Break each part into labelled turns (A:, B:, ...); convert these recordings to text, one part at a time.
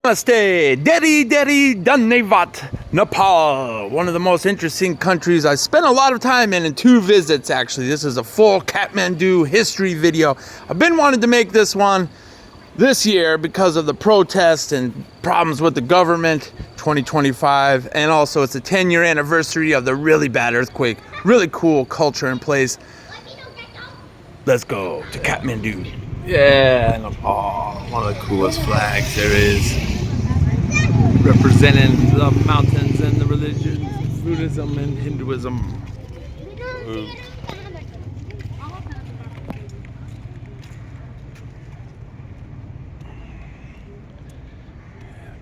A: Namaste, Deri Dhanyavad, Nepal, one of the most interesting countries I spent a lot of time in 2 visits actually. This is a full Kathmandu history video. I've been wanting to make this one this year because of the protests and problems with the government, 2025, and also it's a 10-year anniversary of the really bad earthquake. Really cool culture in place. Let's go to Kathmandu. Yeah, Nepal, one of the coolest flags there is. Representing the mountains and the religions, Buddhism and Hinduism. Ooh.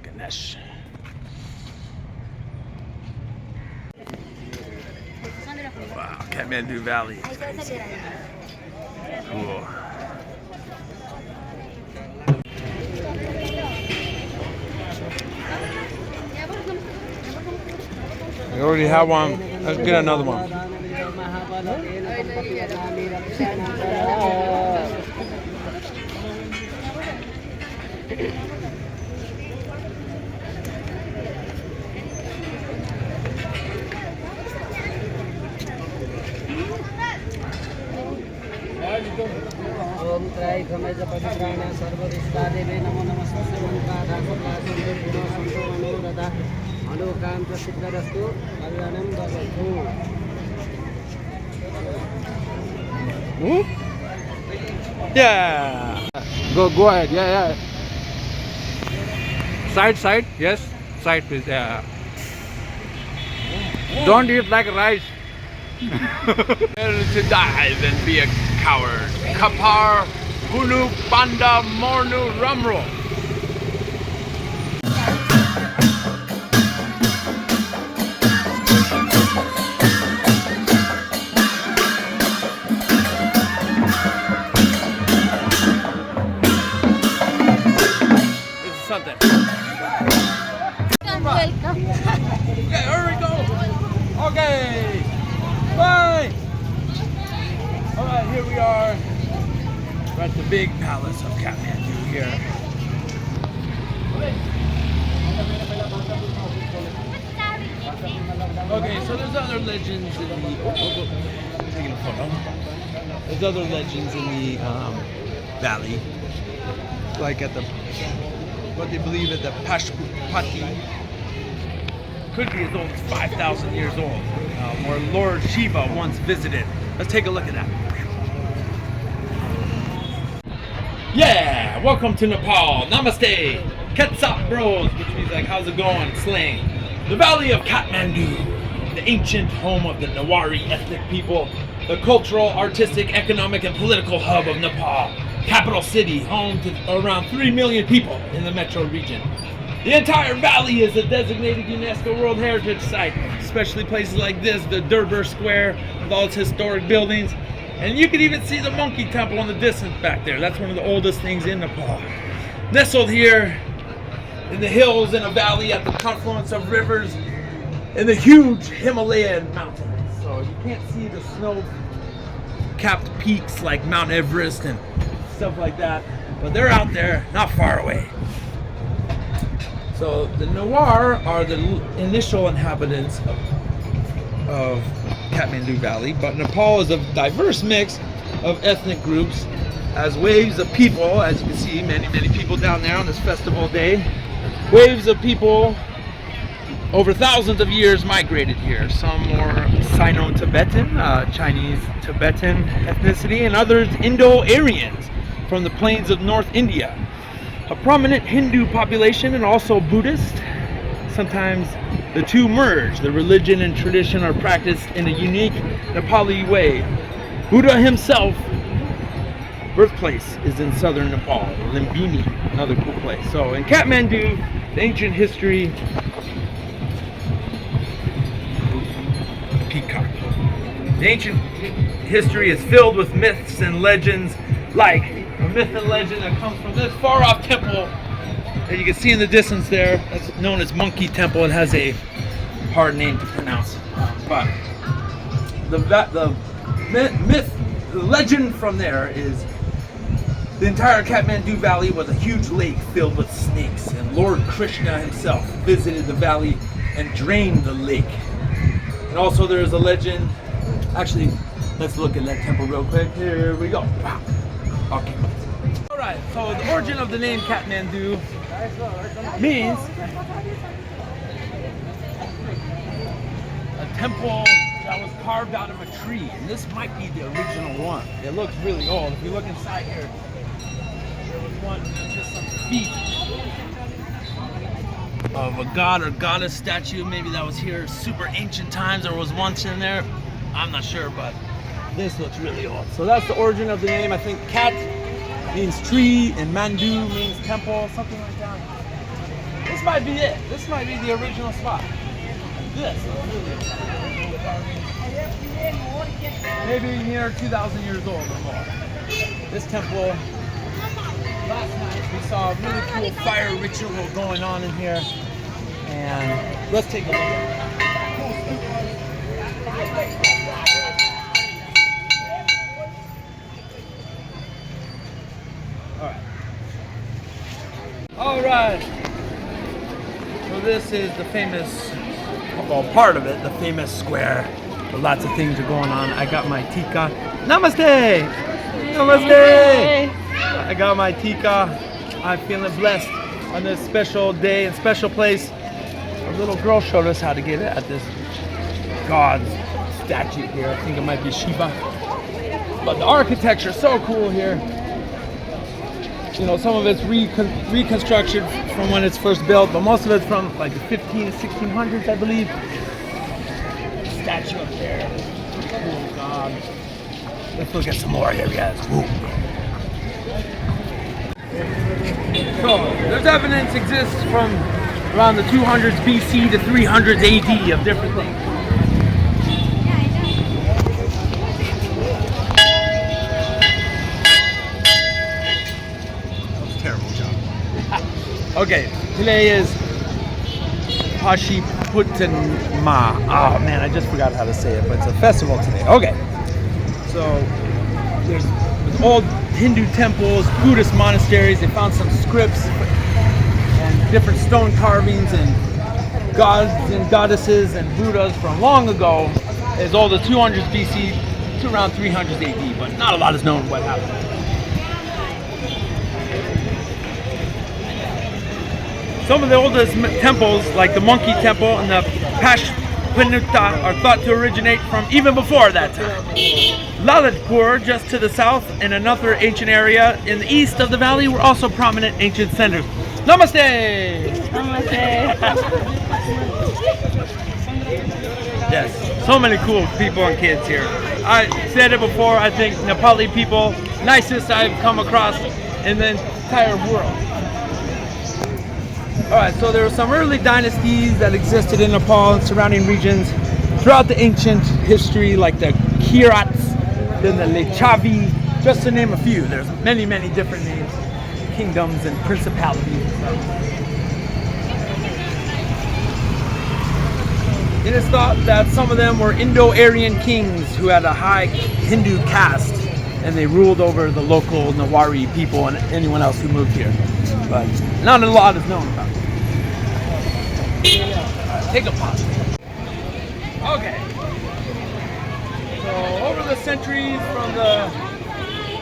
A: Ganesh. Wow, Kathmandu Valley. Cool. I already have one. Let's get another one.
B: Om Trai Kamaja Padikrana Sarvadishta Deve Namo Namaste Mantra Sakla Santo Mano Rada Anukam Prasiddharastu Kalyanam Bhavatu.
A: Yeah. Go ahead. Yeah. Side. Yes. Side, please. Yeah. Don't eat like rice. To dive and be a coward. Kapar, Hulu, Banda, Mornu, Ramro. This is something.
B: Welcome.
A: Okay, here we go. Okay. Bye! Alright, here we are. We're at the big palace of Kathmandu here. Okay, so there's other legends in the... taking a photo. There's other legends in the valley. Like at the... what they believe at the Pashupati. Could be as old as 5,000 years old, where Lord Shiva once visited. Let's take a look at that. Yeah, welcome to Nepal. Namaste, Ketsap Bros, which means like, how's it going, slang. The Valley of Kathmandu, the ancient home of the Newari ethnic people, the cultural, artistic, economic, and political hub of Nepal. Capital city, home to around 3 million people in the metro region. The entire valley is a designated UNESCO World Heritage Site, especially places like this, the Durbar Square with all its historic buildings. And you can even see the monkey temple in the distance back there. That's one of the oldest things in Nepal. Nestled here in the hills in a valley at the confluence of rivers in the huge Himalayan mountains. So you can't see the snow-capped peaks like Mount Everest and stuff like that, but they're out there, not far away. So the Newar are the initial inhabitants of Kathmandu Valley, but Nepal is a diverse mix of ethnic groups as waves of people, as you can see, many people down there on this festival day. Waves of people over thousands of years migrated here. Some more Sino-Tibetan, Chinese Tibetan ethnicity, and others Indo-Aryans from the plains of North India. A prominent Hindu population and also Buddhist. Sometimes the two merge. The religion and tradition are practiced in a unique Nepali way. Buddha himself, birthplace is in southern Nepal, Lumbini, another cool place. So in Kathmandu, the ancient history, peacock. The ancient history is filled with myths and legends, like a myth and legend that comes from this far off temple that you can see in the distance there. That's known as Monkey Temple. It has a hard name to pronounce. But the myth, the legend from there is The entire Kathmandu Valley was a huge lake filled with snakes, and Lord Krishna himself visited the valley and drained the lake. And also there is a legend, actually, let's look at that temple real quick. Here we go. Wow. Okay. Alright, so the origin of the name Kathmandu means a temple that was carved out of a tree. And this might be the original one. It looks really old. If you look inside here, there was one with just some feet of a god or goddess statue. Maybe that was here super ancient times or was once in there. I'm not sure, but this looks really old. So that's the origin of the name. I think Kat means tree and Mandu means temple, something like that. This might be it. This might be the original spot. This is really old. Maybe near 2,000 years old or more. This temple, last night we saw a really cool fire ritual going on in here. And let's take a look. Alright. So this is the famous, well, part of it, the famous square. Where lots of things are going on. I got my tika. Namaste! Namaste! I got my tika. I'm feeling blessed on this special day and special place. A little girl showed us how to get it at this god's statue here. I think it might be Shiva. But the architecture is so cool here. You know, some of it's reconstruction from when it's first built, but most of it's from like the 1600s, I believe. Statue up there. Oh God. Let's look at some more here, guys. Ooh. So, there's evidence exists from around the 200s BC to 300s AD of different things. Okay, today is Pashiputtanma. Oh man, I just forgot how to say it, but it's a festival today. Okay, so there's old Hindu temples, Buddhist monasteries. They found some scripts and different stone carvings and gods and goddesses and Buddhas from long ago, as old as 200 BC to around 300 AD, but not a lot is known what happened. Some of the oldest temples, like the Monkey Temple and the Pashpanutta, are thought to originate from even before that time. Lalitpur, just to the south, and another ancient area in the east of the valley were also prominent ancient centers. Namaste! Namaste! Yes, so many cool people and kids here. I said it before, I think Nepali people, nicest I've come across in the entire world. Alright, so there were some early dynasties that existed in Nepal and surrounding regions throughout the ancient history, like the Kirats, then the Lechavi, just to name a few. There's many, many different names, kingdoms and principalities and stuff. It is thought that some of them were Indo-Aryan kings who had a high Hindu caste, and they ruled over the local Nawari people and anyone else who moved here. But not a lot is known about it. Take a pause. Okay. So over the centuries, from the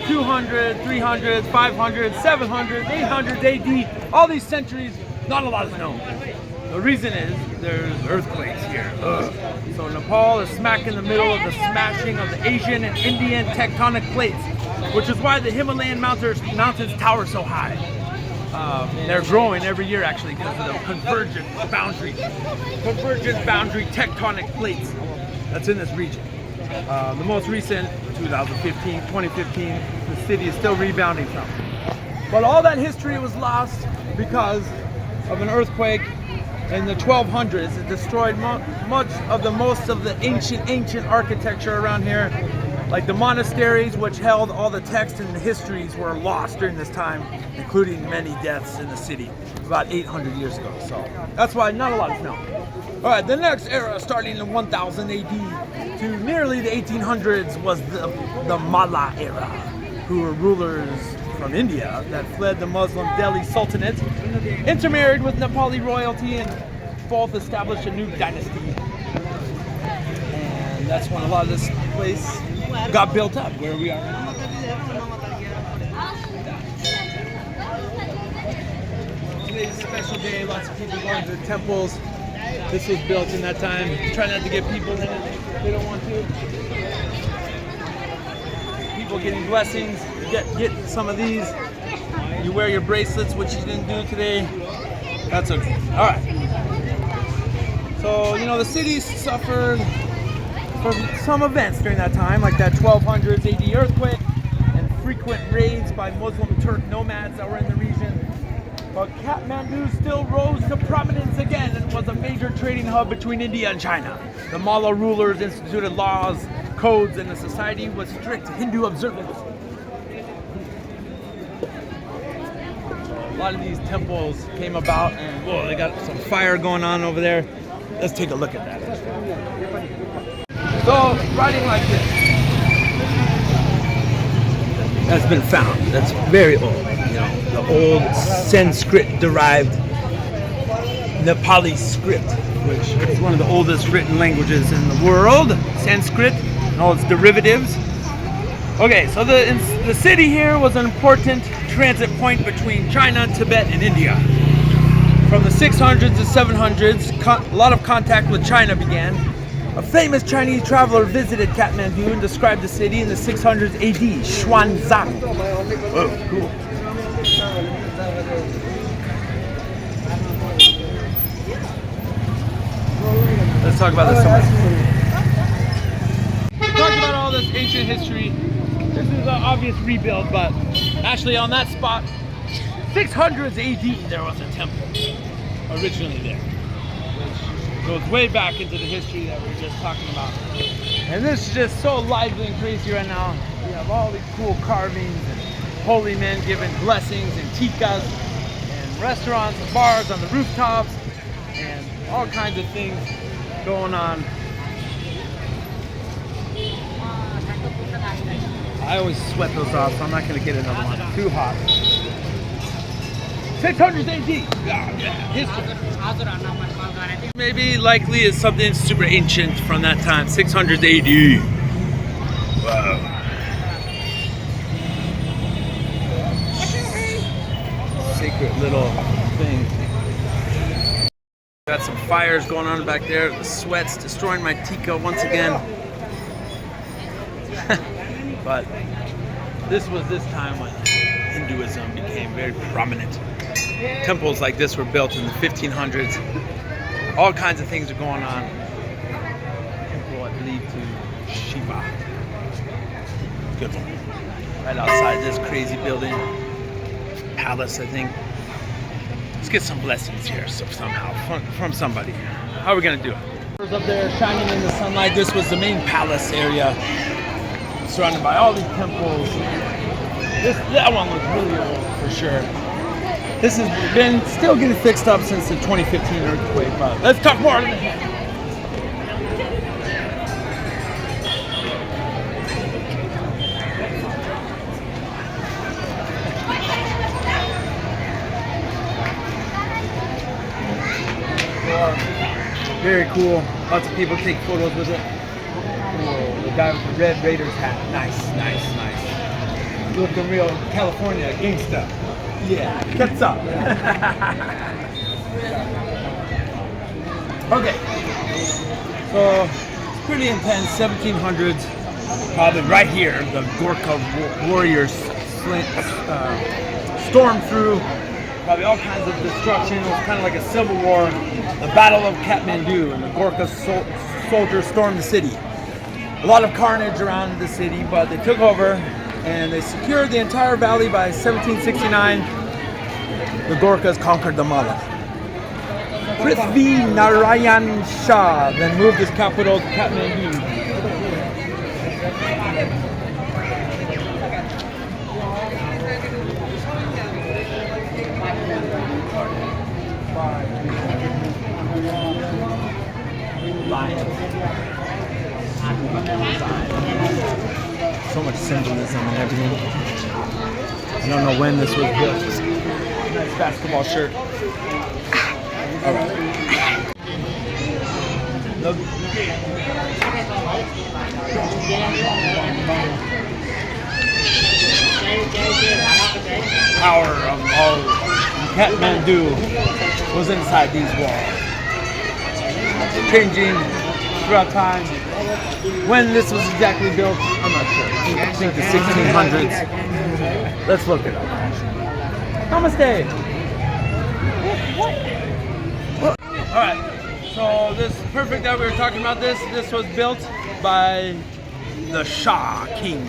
A: 200, 300, 500, 700, 800 AD, all these centuries, not a lot is known. The reason is there's earthquakes here. Ugh. So Nepal is smack in the middle of the smashing of the Asian and Indian tectonic plates, which is why the Himalayan mountains tower so high. They're growing every year actually because of the convergent boundary tectonic plates that's in this region. The most recent, 2015, the city is still rebounding from. But all that history was lost because of an earthquake in the 1200s. It destroyed most of the ancient architecture around here. Like the monasteries, which held all the texts and the histories, were lost during this time, including many deaths in the city about 800 years ago. So that's why not a lot is known. All right, the next era, starting in 1000 AD to nearly the 1800s, was the Malla era, who were rulers from India that fled the Muslim Delhi Sultanate, intermarried with Nepali royalty, and both established a new dynasty. And that's when a lot of this place got built up, where we are now. Today's a special day, lots of people going to the temples. This was built in that time. Try not to get people in it, they don't want to. People getting blessings, get some of these. You wear your bracelets, which you didn't do today. That's okay. All right. So, you know, the city suffered from some events during that time, like that 1200s AD earthquake and frequent raids by Muslim Turk nomads that were in the region. But Kathmandu still rose to prominence again and was a major trading hub between India and China. The Malla rulers instituted laws, codes, and the society was strict Hindu observance. A lot of these temples came about, and whoa, they got some fire going on over there. Let's take a look at that. So, writing like this has been found. That's very old. You know, the old Sanskrit-derived Nepali script, which is one of the oldest written languages in the world. Sanskrit and all its derivatives. Okay, so the city here was an important transit point between China, Tibet, and India. From the 600s and 700s, a lot of contact with China began. A famous Chinese traveler visited Kathmandu and described the city in the 600s AD, Xuanzang. Whoa, cool. Let's talk about this somewhere. We talked about all this ancient history. This is an obvious rebuild, but actually on that spot, 600s AD, there was a temple originally there, which goes way back into the history that we were just talking about. And this is just so lively and crazy right now. We have all these cool carvings and holy men giving blessings and tikas and restaurants and bars on the rooftops and all kinds of things going on. I always sweat those off, so I'm not going to get another one. Too hot. 600 AD. Yeah, history. Maybe likely is something super ancient from that time. 600 AD. Wow. Sacred little thing. Got some fires going on back there. The sweat's destroying my tika once again. But this was this time when Hinduism became very prominent. Temples like this were built in the 1500s. All kinds of things are going on. Temple, I believe, to Shiva. Good one. Right outside this crazy building. Palace, I think. Let's get some blessings here somehow from somebody. How are we gonna do it? Up there shining in the sunlight. This was the main palace area, surrounded by all these temples. That one looks really old for sure. This has been still getting fixed up since the 2015 earthquake, but let's talk more in a minute. Very cool. Lots of people take photos with it. Oh, the guy with the red Raiders hat. Nice, nice, nice. Looking real California gangsta. Yeah, what's up? Okay. So, it's pretty intense. 1700s. Probably right here, the Gorkha warriors stormed through. Probably all kinds of destruction. It was kind of like a civil war. The Battle of Kathmandu, and the Gorkha soldiers stormed the city. A lot of carnage around the city, but they took over and they secured the entire valley by 1769. The Gorkhas conquered the Malla. Prithvi Narayan Shah then moved his capital to Kathmandu. So much symbolism and everything. I don't know when this was built. Nice basketball shirt. All right. Power of all Kathmandu was inside these walls. Changing throughout time. When this was exactly built, I'm not sure. I think the 1600s. Let's look it up. Namaste. What? All right. So this perfect that we were talking about. This was built by the Shah King.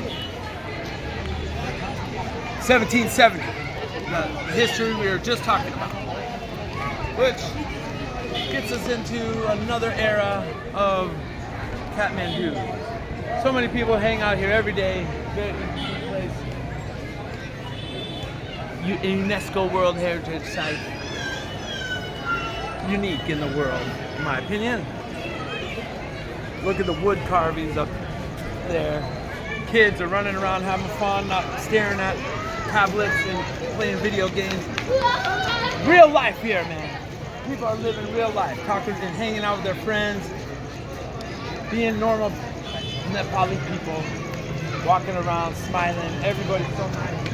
A: 1770. The history we were just talking about, which gets us into another era of Kathmandu. So many people hang out here every day. Very unique place. UNESCO World Heritage Site. Unique in the world, in my opinion. Look at the wood carvings up there. Kids are running around having fun, not staring at tablets and playing video games. Real life here, man. People are living real life, talking and hanging out with their friends, being normal Nepali people, walking around, smiling. Everybody's so nice.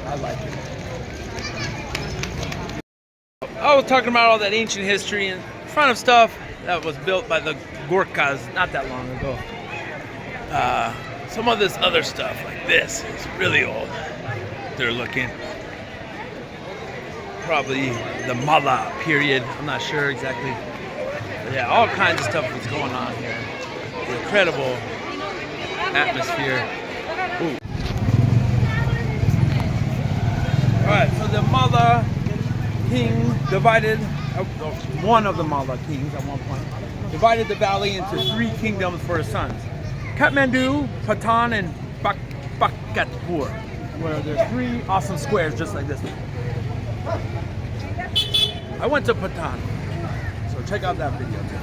A: I like it. I was talking about all that ancient history in front of stuff that was built by the Gorkhas not that long ago. Some of this other stuff, like this, is really old. They're looking. Probably the Mala period. I'm not sure exactly. But yeah, all kinds of stuff was going on here. The incredible atmosphere. Ooh. Alright, so the Mala king divided, one of the Mala kings at one point, divided the valley into 3 kingdoms for his sons. Kathmandu, Patan, and Bakatpur, where there's 3 awesome squares just like this one. I went to Patan, so check out that video too.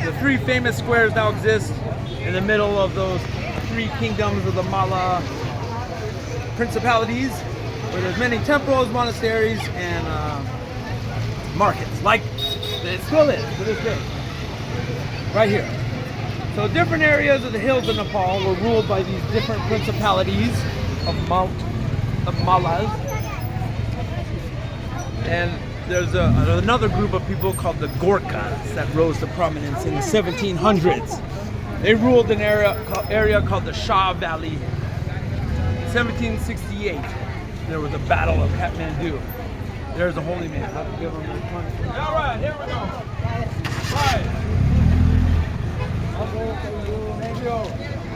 A: The 3 famous squares now exist in the middle of those 3 kingdoms of the Mala principalities, where there's many temples, monasteries, and markets, like it still is to this day. Right here. So different areas of the hills of Nepal were ruled by these different principalities of Malas. And there's another group of people called the Gorkhas that rose to prominence in the 1700s. They ruled an area called the Shah Valley. 1768, there was a battle of Kathmandu. There's a holy man. I'll give him the punishment. All right, here we go. Right.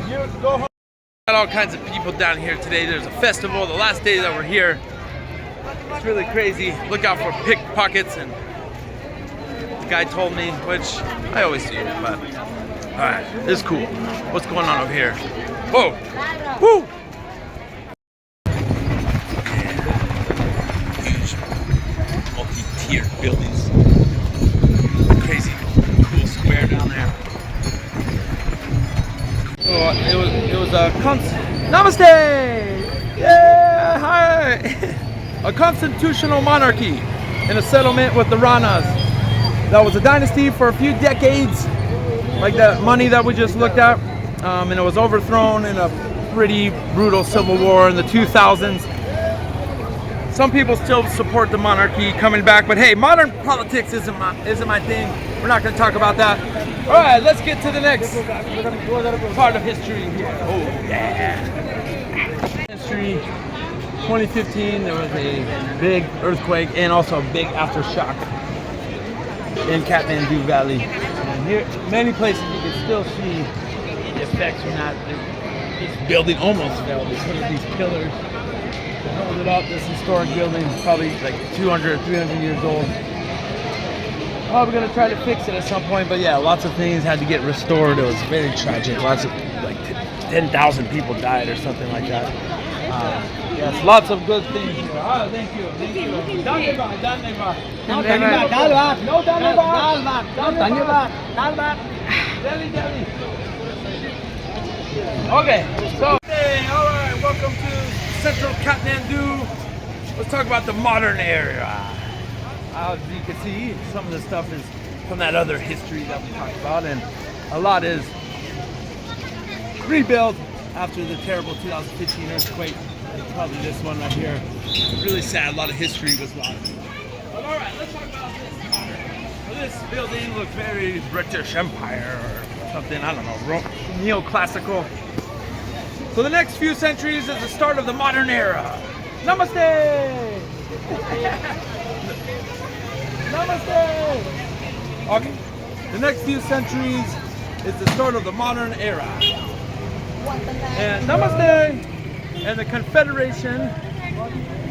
A: You go home. Got all kinds of people down here today. There's a festival. The last day that we're here, it's really crazy. Look out for pickpockets, and the guy told me, which I always do. But all right, this is cool. What's going on over here? Whoa! Woo! Huge, multi-tiered buildings. Crazy, cool square down there. So it was a Namaste! Yeah, hi! A constitutional monarchy in a settlement with the Ranas. That was a dynasty for a few decades, like that money that we just looked at, and it was overthrown in a pretty brutal civil war in the 2000s. Some people still support the monarchy coming back, but hey, modern politics isn't my thing. We're not going to talk about that. All right, let's get to the next part of history here. Oh yeah! History. 2015, there was a big earthquake and also a big aftershock in Kathmandu Valley. And here, many places you can still see the effects from that. This building almost fell. They put up these pillars to hold it up. This historic building is probably like 200 or 300 years old. Probably gonna try to fix it at some point, but yeah, lots of things had to get restored. It was very tragic. Lots of, like 10,000 people died or something like that. Yes, lots of good things here. Ah, thank you. Dhanyavad. No dhanyavad. Delhi. Okay, so hey, all right, welcome to central Kathmandu. Let's talk about the modern era. As you can see, some of the stuff is from that other history that we talked about, and a lot is rebuilt after the terrible 2015 earthquake. Probably this one right here. Really sad, a lot of history was lost. But all right, let's talk about this. So this building looks very British Empire or something, I don't know, neoclassical. So the next few centuries is the start of the modern era. Namaste! Namaste! Okay, the next few centuries is the start of the modern era. And Namaste! And the Confederation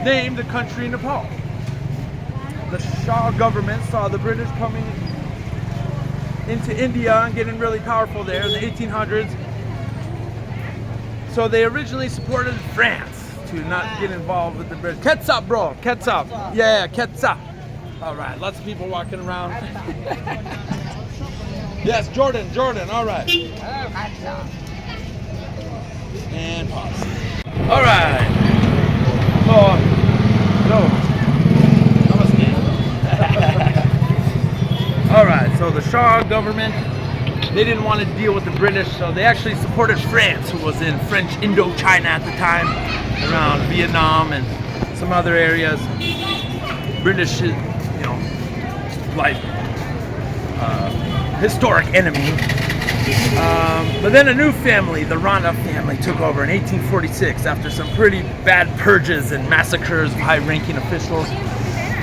A: named the country Nepal. The Shah government saw the British coming into India and getting really powerful there in the 1800s. So they originally supported France to not get involved with the British. Ketchup, bro, ketchup. Yeah, ketchup. All right, lots of people walking around. Yes, Jordan, all right. And pause. All right. All right, so the Shah government, they didn't want to deal with the British, so they actually supported France, who was in French Indochina at the time, around Vietnam and some other areas. British, you know, like historic enemy. But then a new family, the Rana family, took over in 1846 after some pretty bad purges and massacres of high-ranking officials,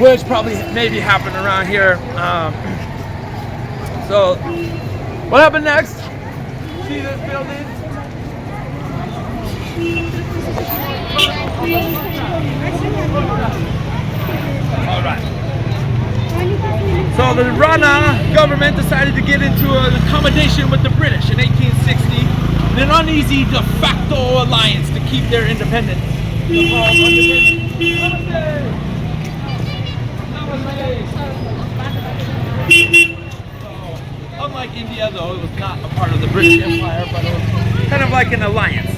A: which probably maybe happened around here. So, what happened next? See this building? All right. So the Rana government decided to get into an accommodation with the British in 1860, in an uneasy de facto alliance to keep their independence. Unlike India, though, it was not a part of the British Empire, but it was kind of like an alliance.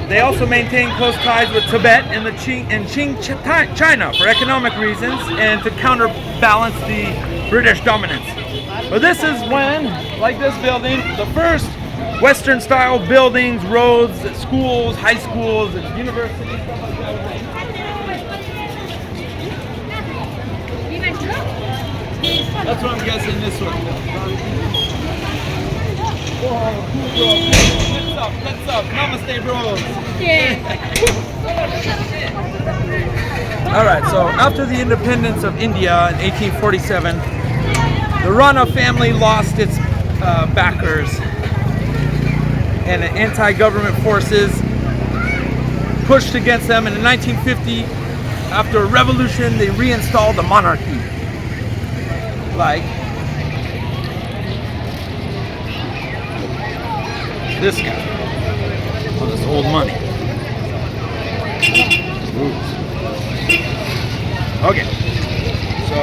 A: They also maintained close ties with Tibet and the Qing China for economic reasons and to counterbalance the British dominance. But this is when, like this building, the first Western-style buildings, roads, schools, high schools, and universities, stuff like that. That's what I'm guessing this one. What's up? Namaste, bros. All right, so after the independence of India in 1847, the Rana family lost its backers, and the anti-government forces pushed against them. And in 1950, after a revolution, they reinstalled the monarchy. Like this guy on this old money. Okay, so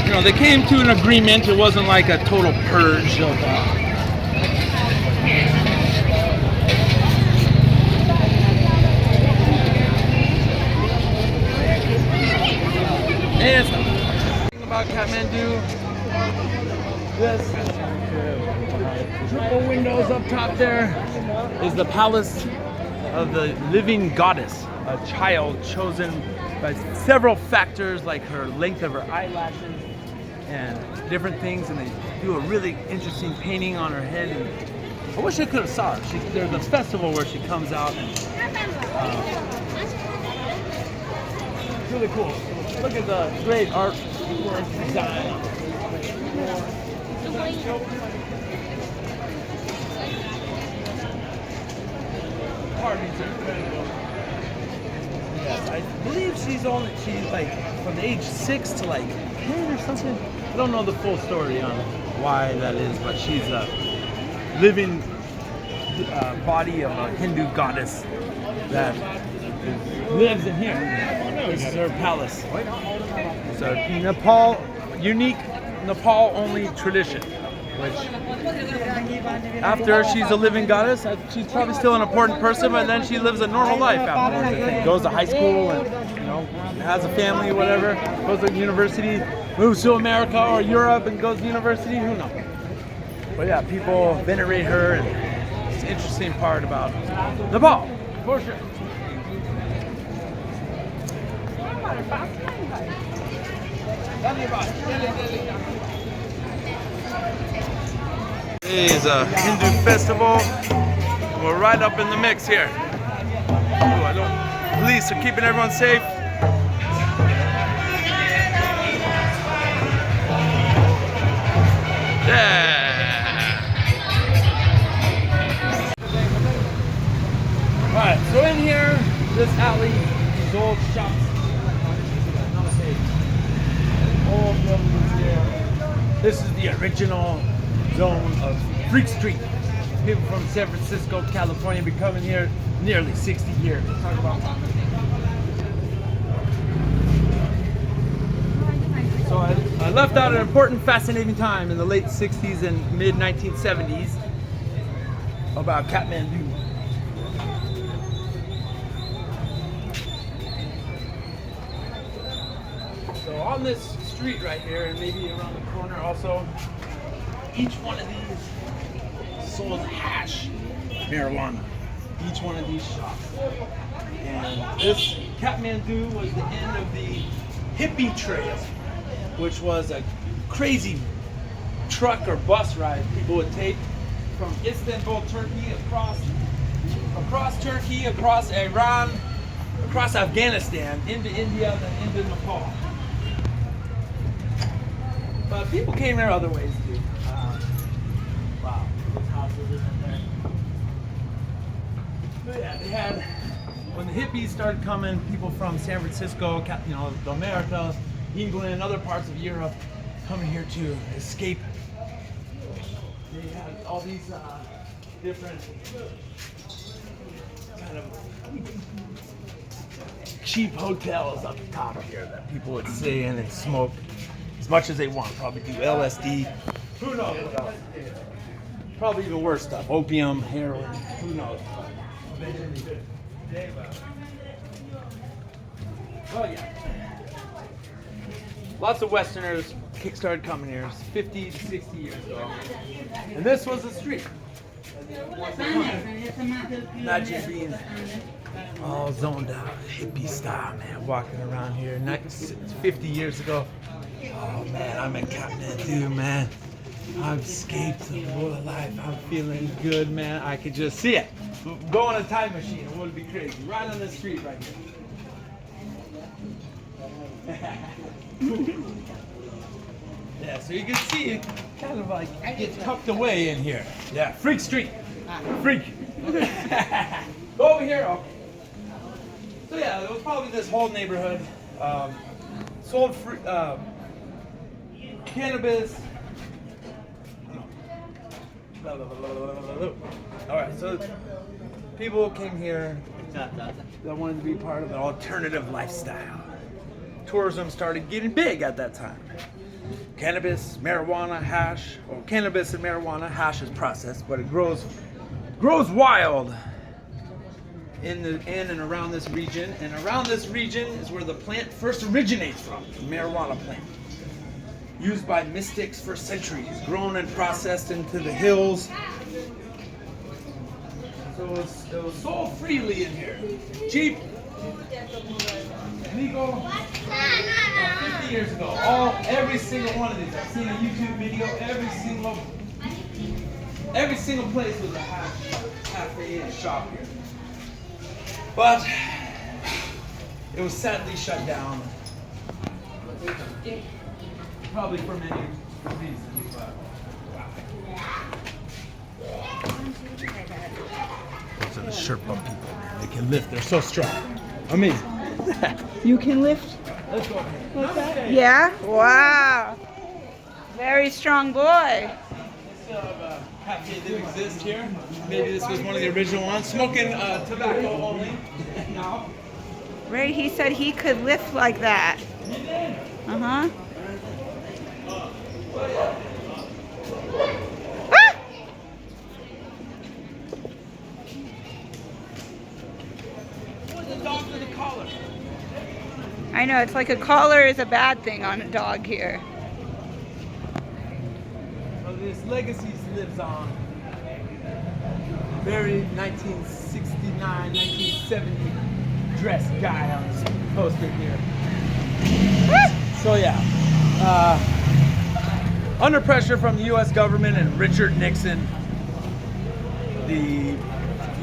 A: you know they came to an agreement. It wasn't like a total purge of and something about Kathmandu. This triple windows up top there is the palace of the living goddess, a child chosen by several factors like her length of her eyelashes and different things, and they do a really interesting painting on her head. And I wish I could have saw her. There's a festival where she comes out, and it's really cool. Look at the great artwork design. Parties are incredible. Yes, I believe she's like from age 6 to like 10 or something. I don't know the full story on why that is, but she's a living body of a Hindu goddess that lives in here. This is her palace. It's a unique Nepal only tradition. which after she's a living goddess, she's probably still an important person, but then she lives a normal life afterwards. I think. Goes to high school and has a family, whatever. Goes to university, moves to America or Europe and goes to university. Who knows? But yeah, people venerate her, and it's an interesting part about Nepal, for sure. This is a Hindu festival. We're right up in the mix here. Police are keeping everyone safe. Yeah. Alright, so in here, this alley, these old shops. Namaste. Old buildings here. This is the original zone of Freak Street. People from San Francisco, California, been coming here nearly 60 years. Let's talk about that. So I left out an important, fascinating time in the late 60s and mid 1970s about Kathmandu. So on this street right here, and maybe around the corner also, each one of these sold hash, marijuana. Each one of these shops. And this Kathmandu was the end of the hippie trail, which was a crazy truck or bus ride people would take from Istanbul, Turkey, across Turkey, across Iran, across Afghanistan, into India, then into Nepal. But people came here other ways too. Wow, those houses in there. But yeah, they had, when the hippies started coming, people from San Francisco, the Americas, England, other parts of Europe, coming here to escape. They had all these different kind of cheap hotels up the top here that people would stay in and smoke as much as they want. Probably do LSD. Who knows what else? Probably even worse stuff. Opium, heroin. Who knows? Well, yeah. Lots of Westerners kick-started coming here 50 to 60 years ago. And this was the street. Imagine being all zoned out, hippie style, man, walking around here 50 years ago. Oh man, I'm in Kathmandu, man. I've escaped the world of life. I'm feeling good, man. I could just see it. Go on a time machine, it would be crazy. Right on the street right here. Yeah, so you can see it kind of like gets tucked away in here. Yeah, Freak Street. Freak. Go over here. Okay. So yeah, it was probably this whole neighborhood. Sold cannabis. Alright, so people came here that wanted to be part of an alternative lifestyle. Tourism started getting big at that time. Cannabis, marijuana, hash. Well, cannabis and marijuana, hash is processed, but it grows wild in and around this region. And around this region is where the plant first originates from, the marijuana plant. Used by mystics for centuries, grown and processed into the hills. So it was sold freely in here. Cheap, legal. 50 years ago, every single one of these. I've seen a YouTube video. Every single place was a cafe and shop here. But it was sadly shut down. Probably for many reasons. But those are the Sherpa people, man. They can lift. They're so strong. Amazing.
C: You can lift?
A: Let's go ahead.
C: Like that? Yeah? Wow. Very strong boy.
A: This cafe did exist here. Maybe this was one of the original ones. Smoking tobacco only. Now.
C: Right, he said he could lift like that.
A: He did.
C: Uh-huh.
A: to the collar.
C: I know, it's like a collar is a bad thing on a dog here.
A: So this legacy lives on. Very 1969, 1970 dress guy on this poster here. So yeah, under pressure from the U.S. government and Richard Nixon, the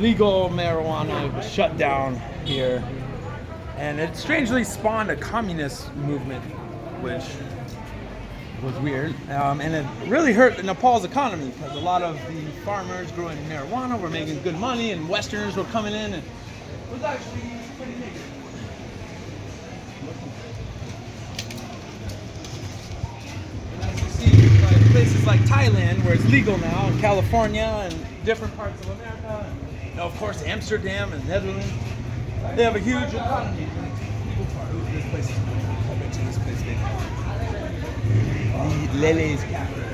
A: legal marijuana was shut down here, and it strangely spawned a communist movement, which was weird, and it really hurt Nepal's economy because a lot of the farmers growing marijuana were making good money, and Westerners were coming in, and it was actually pretty negative. And as you see, like places like Thailand, where it's legal now, and California, and different parts of America, and of course Amsterdam and Netherlands, they have a huge economy. This place is cool. I bet you this place big. The Lele's capital.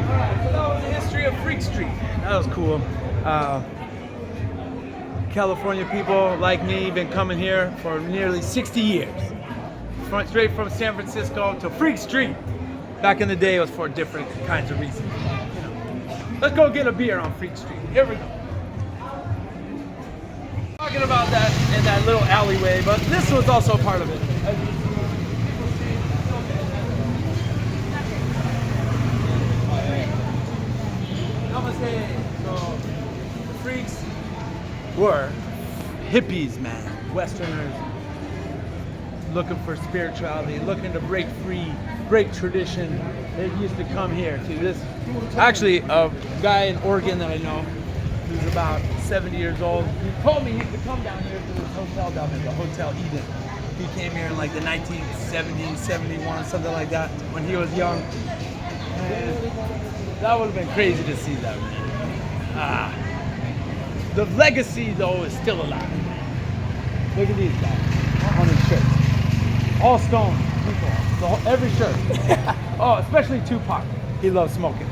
A: Alright, so that was the history of Freak Street. That was cool. California people like me been coming here for nearly 60 years. Straight from San Francisco to Freak Street. Back in the day, it was for different kinds of reasons. You know. Let's go get a beer on Freak Street. Here we go. Talking about that in that little alleyway, but this was also part of it. Namaste. So the freaks were hippies, man, Westerners looking for spirituality, looking to break free, break tradition. They used to come here to this. Actually, a guy in Oregon that I know, who's about 70 years old, he told me he could come down here to this hotel down there, the Hotel Eden. He came here in like the 1970s, 71, something like that, when he was young. And that would have been crazy to see that, man. The legacy, though, is still alive. Look at these guys on his shirts. All stone people, so every shirt. Oh, especially Tupac. He loves smoking.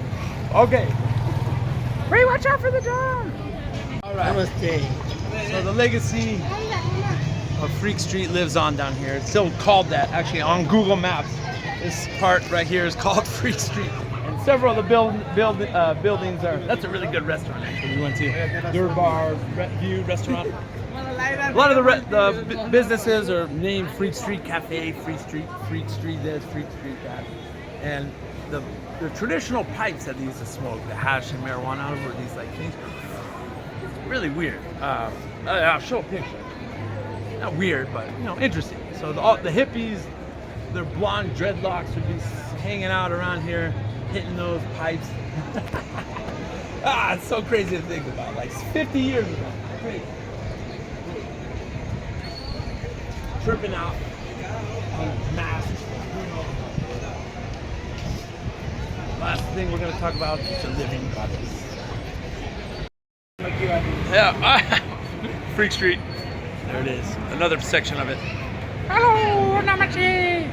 A: Okay.
C: Ray, watch out for the dog!
A: All right. Namaste. So the legacy of Freak Street lives on down here. It's still called that, actually, on Google Maps. This part right here is called Freak Street. And several of the buildings are, that's a really good restaurant, actually. We went to Durbar View Restaurant. A lot of the businesses are named Freak Street Cafe, Freak Street this, Freak Street that. And the traditional pipes that they used to smoke, the hash and marijuana, were these like things. It's really weird. I'll show a picture. Not weird, but you know, interesting. So the hippies, their blonde dreadlocks would be hanging out around here, hitting those pipes. It's so crazy to think about. Like 50 years ago. Crazy. Tripping out on masks. Last thing we're going to talk about is the living goddess. Yeah, Freak Street. There it is. Another section of it.
C: Hello, Namaste!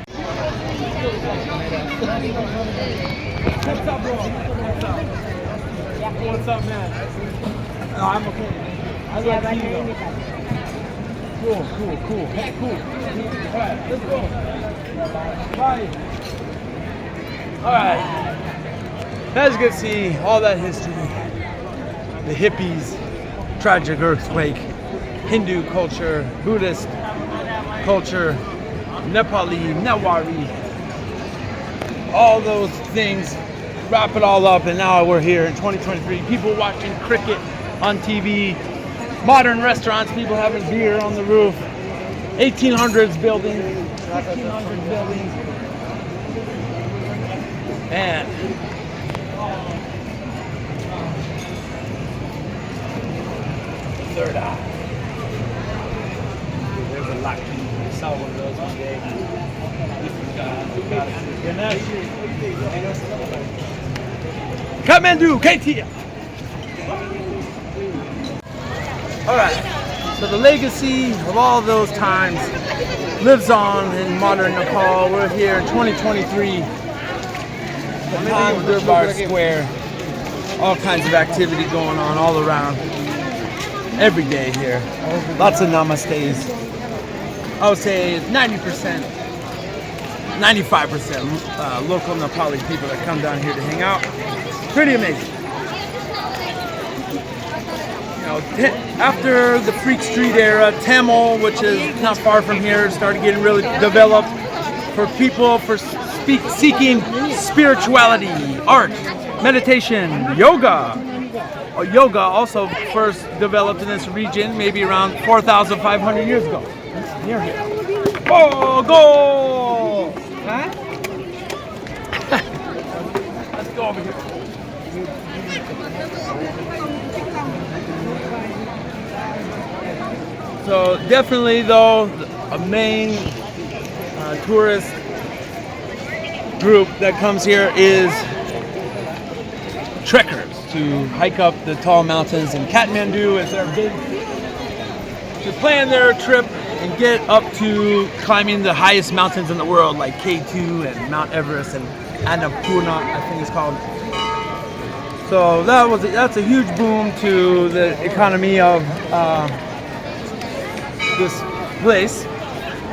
A: What's up, bro? What's up, man? No, I'm okay. I like you, though. Cool. Hey, cool. Alright, let's go. Bye. Alright. As you can see, all that history. The hippies, tragic earthquake, Hindu culture, Buddhist culture, Nepali, Newari. All those things, wrap it all up, and now we're here in 2023. People watching cricket on TV. Modern restaurants, people having beer on the roof, 1800s buildings, 1600s buildings, and third eye. There's a lot. I saw one of those one day. Kathmandu, KTM. Alright, so the legacy of all those times lives on in modern Nepal. We're here in 2023, the Durbar Square. All kinds of activity going on all around. Every day here. Lots of namastes. I would say 90%, 95% local Nepali people that come down here to hang out. Pretty amazing. You know, after the Freak Street era, Tamil, which is not far from here, started getting really developed for people seeking spirituality, art, meditation, yoga. Yoga also first developed in this region maybe around 4,500 years ago. Near here. Oh, goal! Huh? Let's go over here. So definitely though, a main tourist group that comes here is trekkers to hike up the tall mountains, and Kathmandu is their big to plan their trip and get up to climbing the highest mountains in the world, like K2 and Mount Everest and Annapurna, I think it's called. So that's a huge boom to the economy of this place,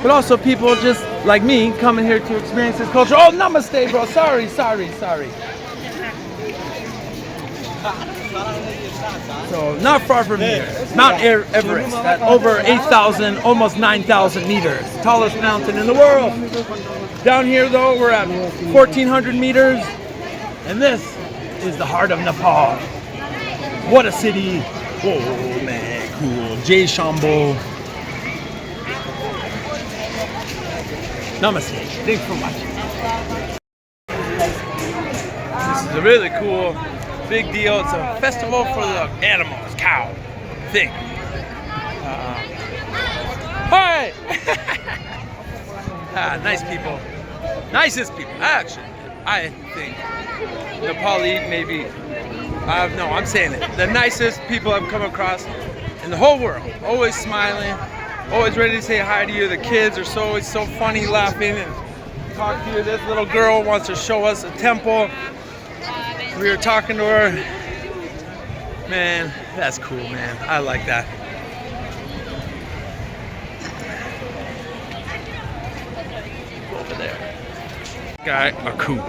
A: but also people just like me coming here to experience this culture. Oh, namaste, bro. Sorry. So not far from here, Mount Everest at over 8,000, almost 9,000 meters, tallest mountain in the world. Down here though, we're at 1,400 meters, and this is the heart of Nepal. What a city! Whoa, man, cool. Jai Shambho. Namaste. Thanks for watching. This is a really cool. Big deal. It's a festival for the animals, cow thing. Hi! Nice people. Nicest people. Actually, I think Nepali maybe, no, I'm saying it. The nicest people I've come across in the whole world. Always smiling, always ready to say hi to you. The kids are always so funny, laughing and talk to you. This little girl wants to show us a temple. We were talking to her. Man, that's cool, man. I like that. Over there. Guy, a cool.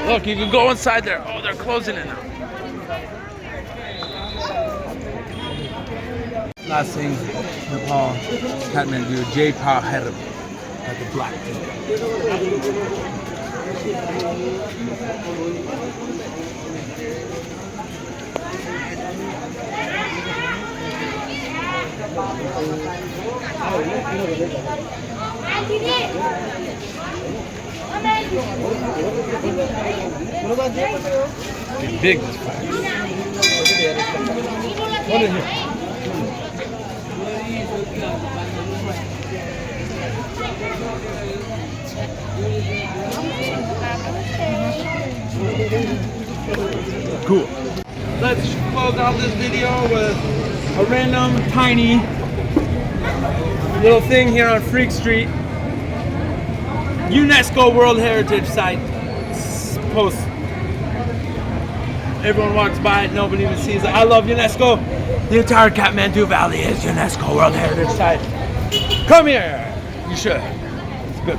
A: Look, you can go inside there. Oh, they're closing it now. Last thing, Nepal, Kathmandu, Jai Shambho. Like a black thing. It's big, this place. What is it? Cool. Let's close out this video with a random tiny little thing here on Freak Street. UNESCO World Heritage Site post. Everyone walks by it, nobody even sees it. I love UNESCO. The entire Kathmandu Valley is UNESCO World Heritage Site. Come here. You should. It's good.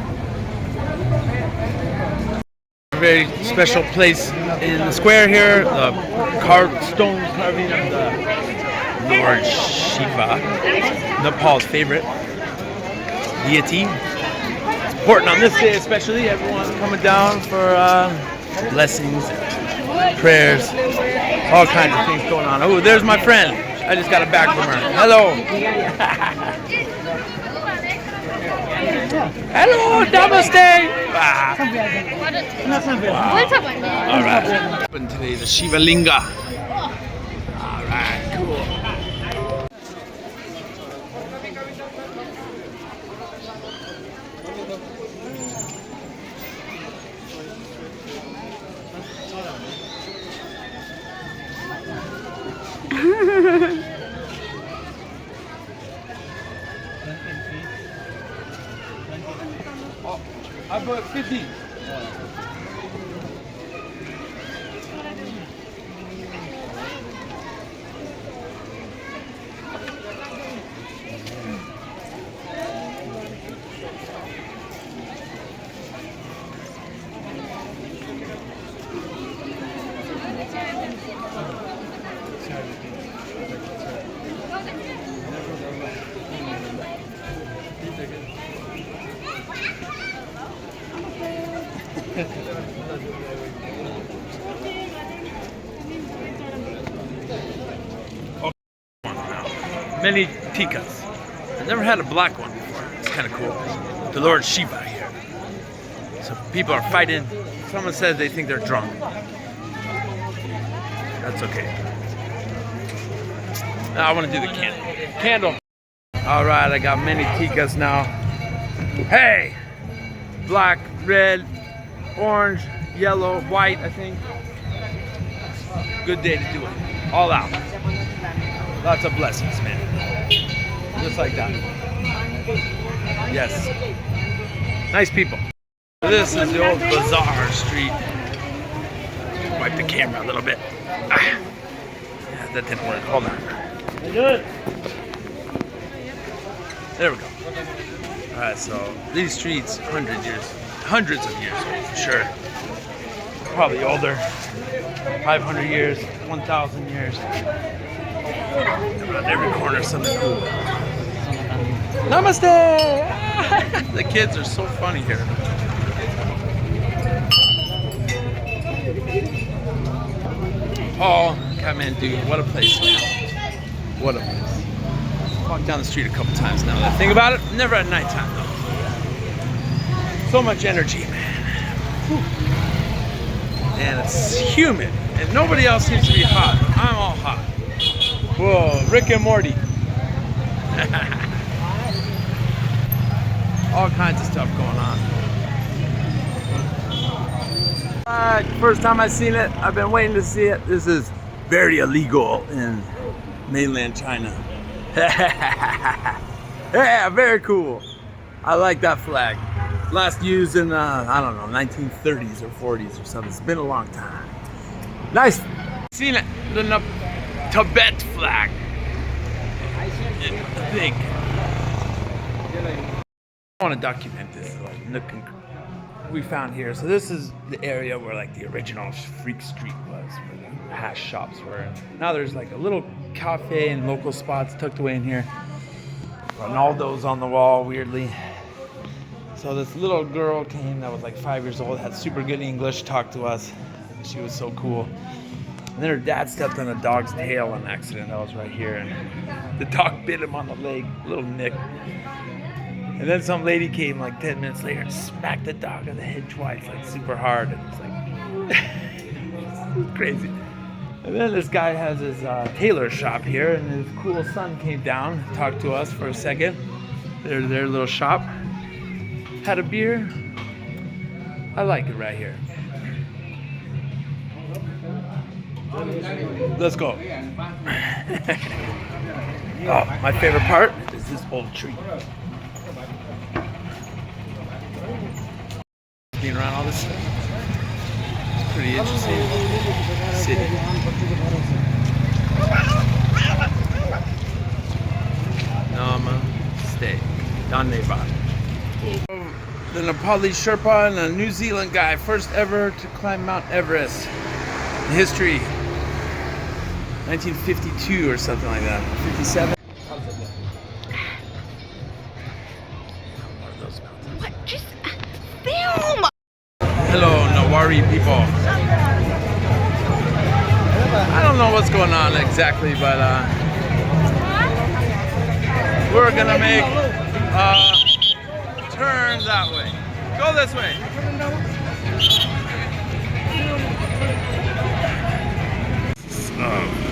A: A very special place in the square here. The stone carving of the Lord Shiva, Nepal's favorite deity. It's important on this day especially. Everyone's coming down for blessings, prayers, all kinds of things going on. Oh, there's my friend. I just got a bag from her. Hello. Hello, namaste. Wow. All right. Open today the Shiva Linga. All right, cool. I bought 50. Many tikas. I've never had a black one before. It's kind of cool. The Lord Shiva here. So people are fighting. Someone says they think they're drunk. That's okay. Now I want to do the candle. All right, I got many tikas now. Hey, black, red, orange, yellow, white, I think. Good day to do it. All out. Lots of blessings, man. Just like that. Yes. Nice people. This is the old bazaar street. Wipe the camera a little bit. Yeah, that didn't work. Hold on. There we go. Alright, so these streets, hundreds of years old for sure. Probably older. 500 years, 1,000 years. Around every corner, something cool. Namaste! The kids are so funny here. Oh, Kathmandu, what a place. What a place. Walked down the street a couple times now that I think about it. Never at nighttime though. So much energy, man. Whew. And it's humid. And nobody else seems to be hot. I'm all hot. Whoa, Rick and Morty. All kinds of stuff going on. First time I've seen it. I've been waiting to see it. This is very illegal in mainland China. Yeah, very cool. I like that flag. Last used in, I don't know, 1930s or 40s or something. It's been a long time. Nice. Seen it. The Tibet flag. Yeah, big. I want to document this we found here. So this is the area where like the original Freak Street was, where the hash shops were. Now there's like a little cafe and local spots tucked away in here. Ronaldo's on the wall, weirdly. So this little girl came that was like 5 years old, had super good English, talked to us. She was so cool. And then her dad stepped on a dog's tail on accident. That was right here. And the dog bit him on the leg, little nick. And then some lady came like 10 minutes later and smacked the dog on the head twice, like super hard. And it's like, it's crazy. And then this guy has his tailor shop here, and his cool son came down, talked to us for a second. Their little shop. Had a beer. I like it right here. Let's go. Oh, my favorite part is this old tree. Being around all this stuff. It's pretty interesting. City. Namaste. Dhanyavad. The Nepali Sherpa and a New Zealand guy, first ever to climb Mount Everest in history. 1952 or something like that. 57.
C: What? Just film!
A: Hello, Nawari people. I don't know what's going on exactly, but we're gonna make a turn that way. Go this way.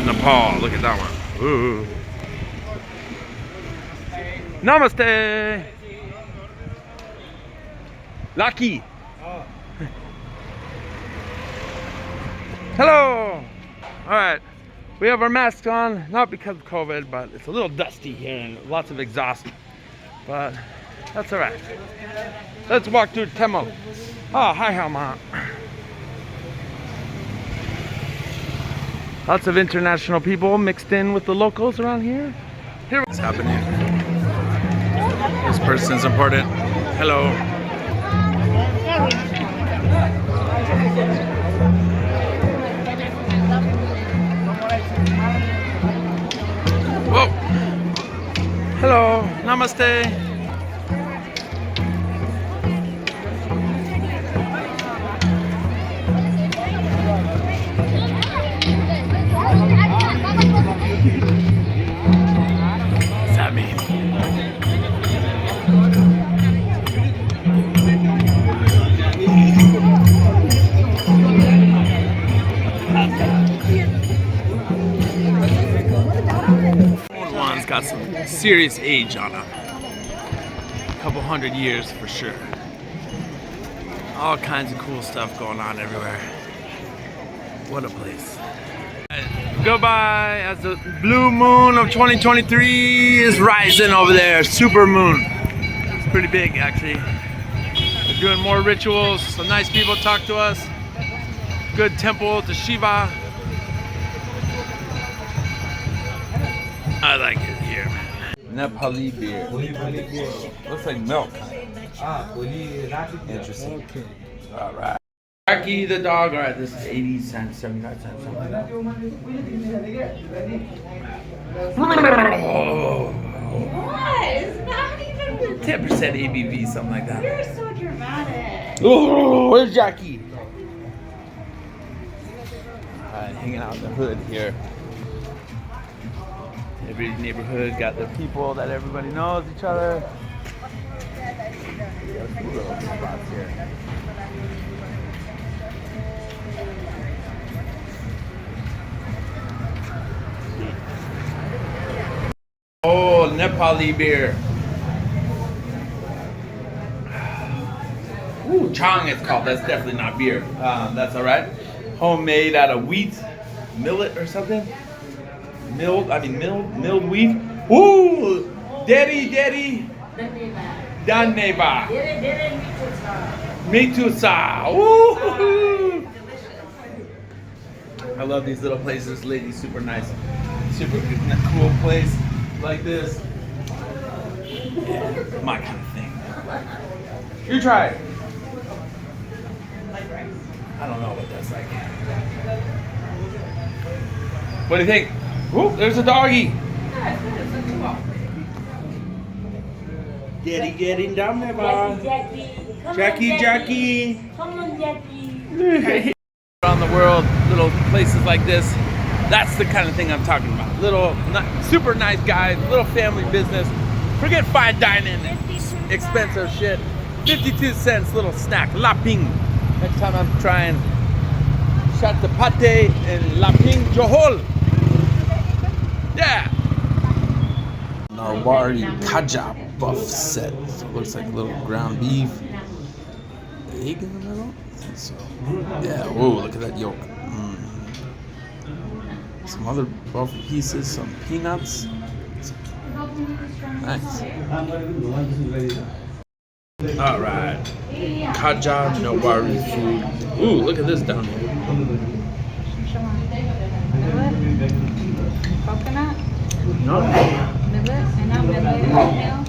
A: Nepal, look at that one. Ooh. Namaste. Lucky. Hello. All right. We have our masks on, not because of COVID, but it's a little dusty here and lots of exhaust. But that's all right. Let's walk through Temple. Oh, hi, Helma. Lots of international people mixed in with the locals around here. Here, what's happening? This person's important. Hello. Whoa. Hello. Namaste. got some serious age on them. A couple hundred years for sure. All kinds of cool stuff going on everywhere. What a place. Goodbye as the blue moon of 2023 is rising over there. Super moon. It's pretty big actually. We're doing more rituals. Some nice people talk to us. Good temple to Shiva. I like it here. Nepali beer. Looks like milk. Interesting. All right. Jackie the dog. All right, this is 80 cents, 75 cents, something like that. Oh.
C: What? It's not even
A: 10% ABV, something like that.
C: You're so dramatic.
A: Oh, where's Jackie? Hanging out in the hood here. Every neighborhood got their people that everybody knows each other. There's two little spots here. Oh, Nepali beer. Ooh, Chang it's called. That's definitely not beer. That's all right. Homemade out of wheat, millet or something. Milled wheat. Ooh, Daddy. Daneba. Mitusa. Ooh. I love these little places. Ladies, super nice. Super cool place like this. Yeah, my kind of thing. You try it. I don't know what that's like. What do you think? Ooh, there's a doggy. Getting down there, boy. Jackie.
C: Come on, Jackie.
A: Around the world, little places like this. That's the kind of thing I'm talking about. Little, super nice guys, little family business. Forget fine dining and expensive shit. 52 cents, little snack, laping. Next time I'm trying Chatapate and laping johol. Yeah. Nawari Kaja buff set. So it looks like a little ground beef. Egg in the middle? I think so. Yeah, whoa, look at that yolk. Some other buff pieces, some peanuts. Nice. All right. Kaja Nawari food. Ooh, look at this down here.
C: Coconut?
A: No.
C: Millet? And not millet.
A: Wow.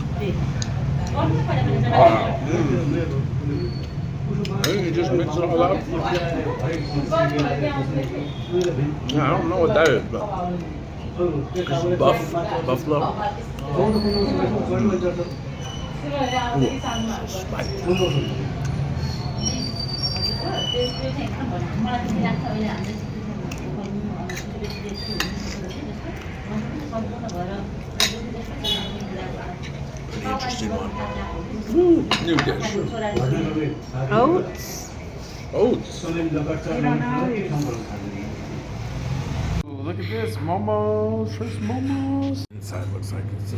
A: I think you just mix it all up. Yeah, I don't know what that is, but it's buffalo. Ooh, spicy. Pretty interesting one. Ooh, new dish.
C: Oats?
A: Oats.
C: I don't know.
A: Ooh, look at this, momos, fresh momos. Inside looks like it's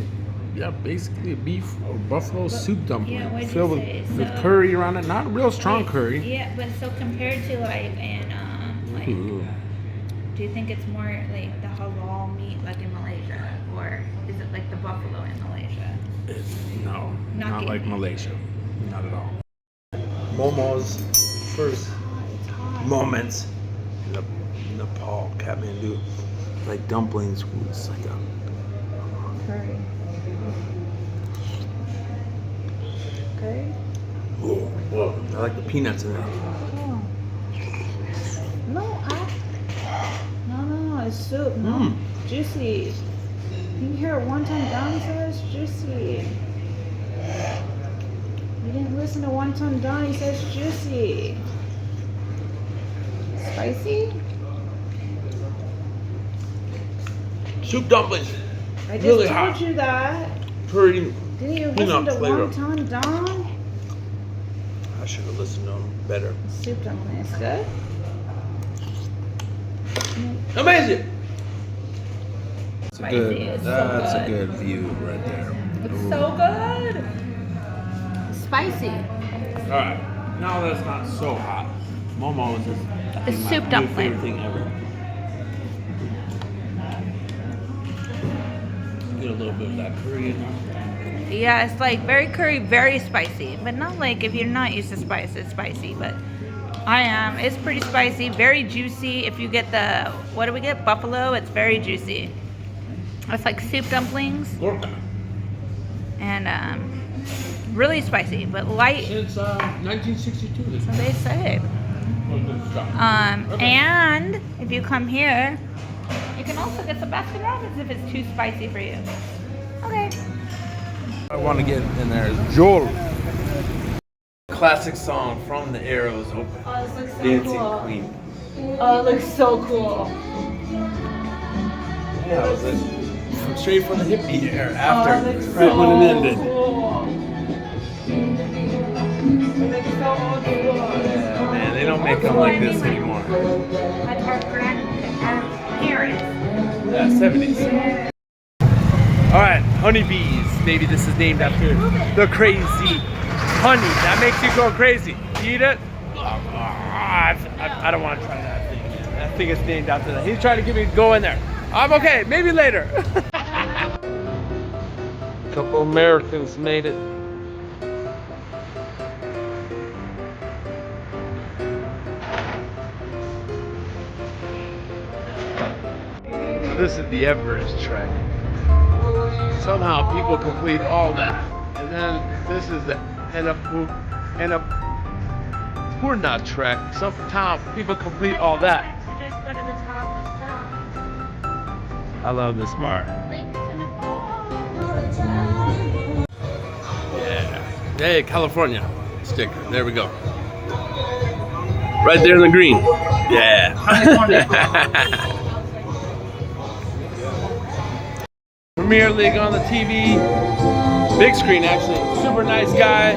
A: basically a beef or buffalo soup dumpling
C: Yeah, what'd you
A: filled
C: say?
A: with
C: So-
A: curry around it. Not real strong curry.
C: Yeah, but so compared to like
A: Ooh.
C: do you think it's more like the halal meat like in Malaysia, or is it like the buffalo in Malaysia?
A: No, not like
C: meat.
A: Malaysia. Not at all. Momo's first moments in Nepal, Kathmandu. Like dumplings. Ooh, it's like a
C: Curry. Okay.
A: whoa. I like the peanuts in there.
C: Oh. No, it's soup. No, juicy. You can hear it one time down, so it's juicy. You didn't listen to one time down, he says juicy. Spicy?
A: Soup dumplings.
C: I just
A: Really
C: told
A: hot.
C: you that.
A: Pretty.
C: Didn't you
A: Peanut
C: listen to
A: flavor.
C: one time down?
A: I should have listened to them better.
C: Soup dumpling is good.
A: Amazing. So
C: spicy. It's
A: That's
C: so
A: a good view right there.
C: It's so good. Spicy.
A: All right, now that it's not so hot, Momo is just
C: It's
A: my
C: soup
A: new
C: dumpling.
A: favorite thing ever. Get a little bit of that curry in there.
C: Yeah, it's like very curry, very spicy. But not like if you're not used to spice, it's spicy. But I am. It's pretty spicy, very juicy. If you get the, what do we get? Buffalo. It's very juicy. It's like soup dumplings. And really spicy, but light.
A: Since 1962. This
C: So they say. And if you come here, you can also get some Baskin Robbins if it's too spicy for you. Okay.
A: I want to get in there is Joel. Classic song from the Arrows Open.
C: Oh, this looks so
A: Dancing
C: cool.
A: Queen.
C: Oh, it looks so cool.
A: Yeah, it was straight from the hippie era after,
C: Oh, it looks
A: right when it ended.
C: cool. It looks so old school.
A: Yeah, man, they don't make them like this anymore.
C: Like our parents.
A: Yeah, 70s. All right, honeybees. Baby, this is named after the crazy honey that makes you go crazy. You eat it? I don't want to try that thing. I think it's named after that. He's trying to get me to go in there. I'm okay, maybe later. A couple Americans made it. So this is the Everest trek. Somehow people complete all that. And then this is the Annapurna trek. Somehow people complete all that.
C: Just go to the top of
A: I love this bar. Yeah. Hey, California sticker. There we go. Right there in the green. Yeah. Premier League on the TV. Big screen, actually. Super nice guy.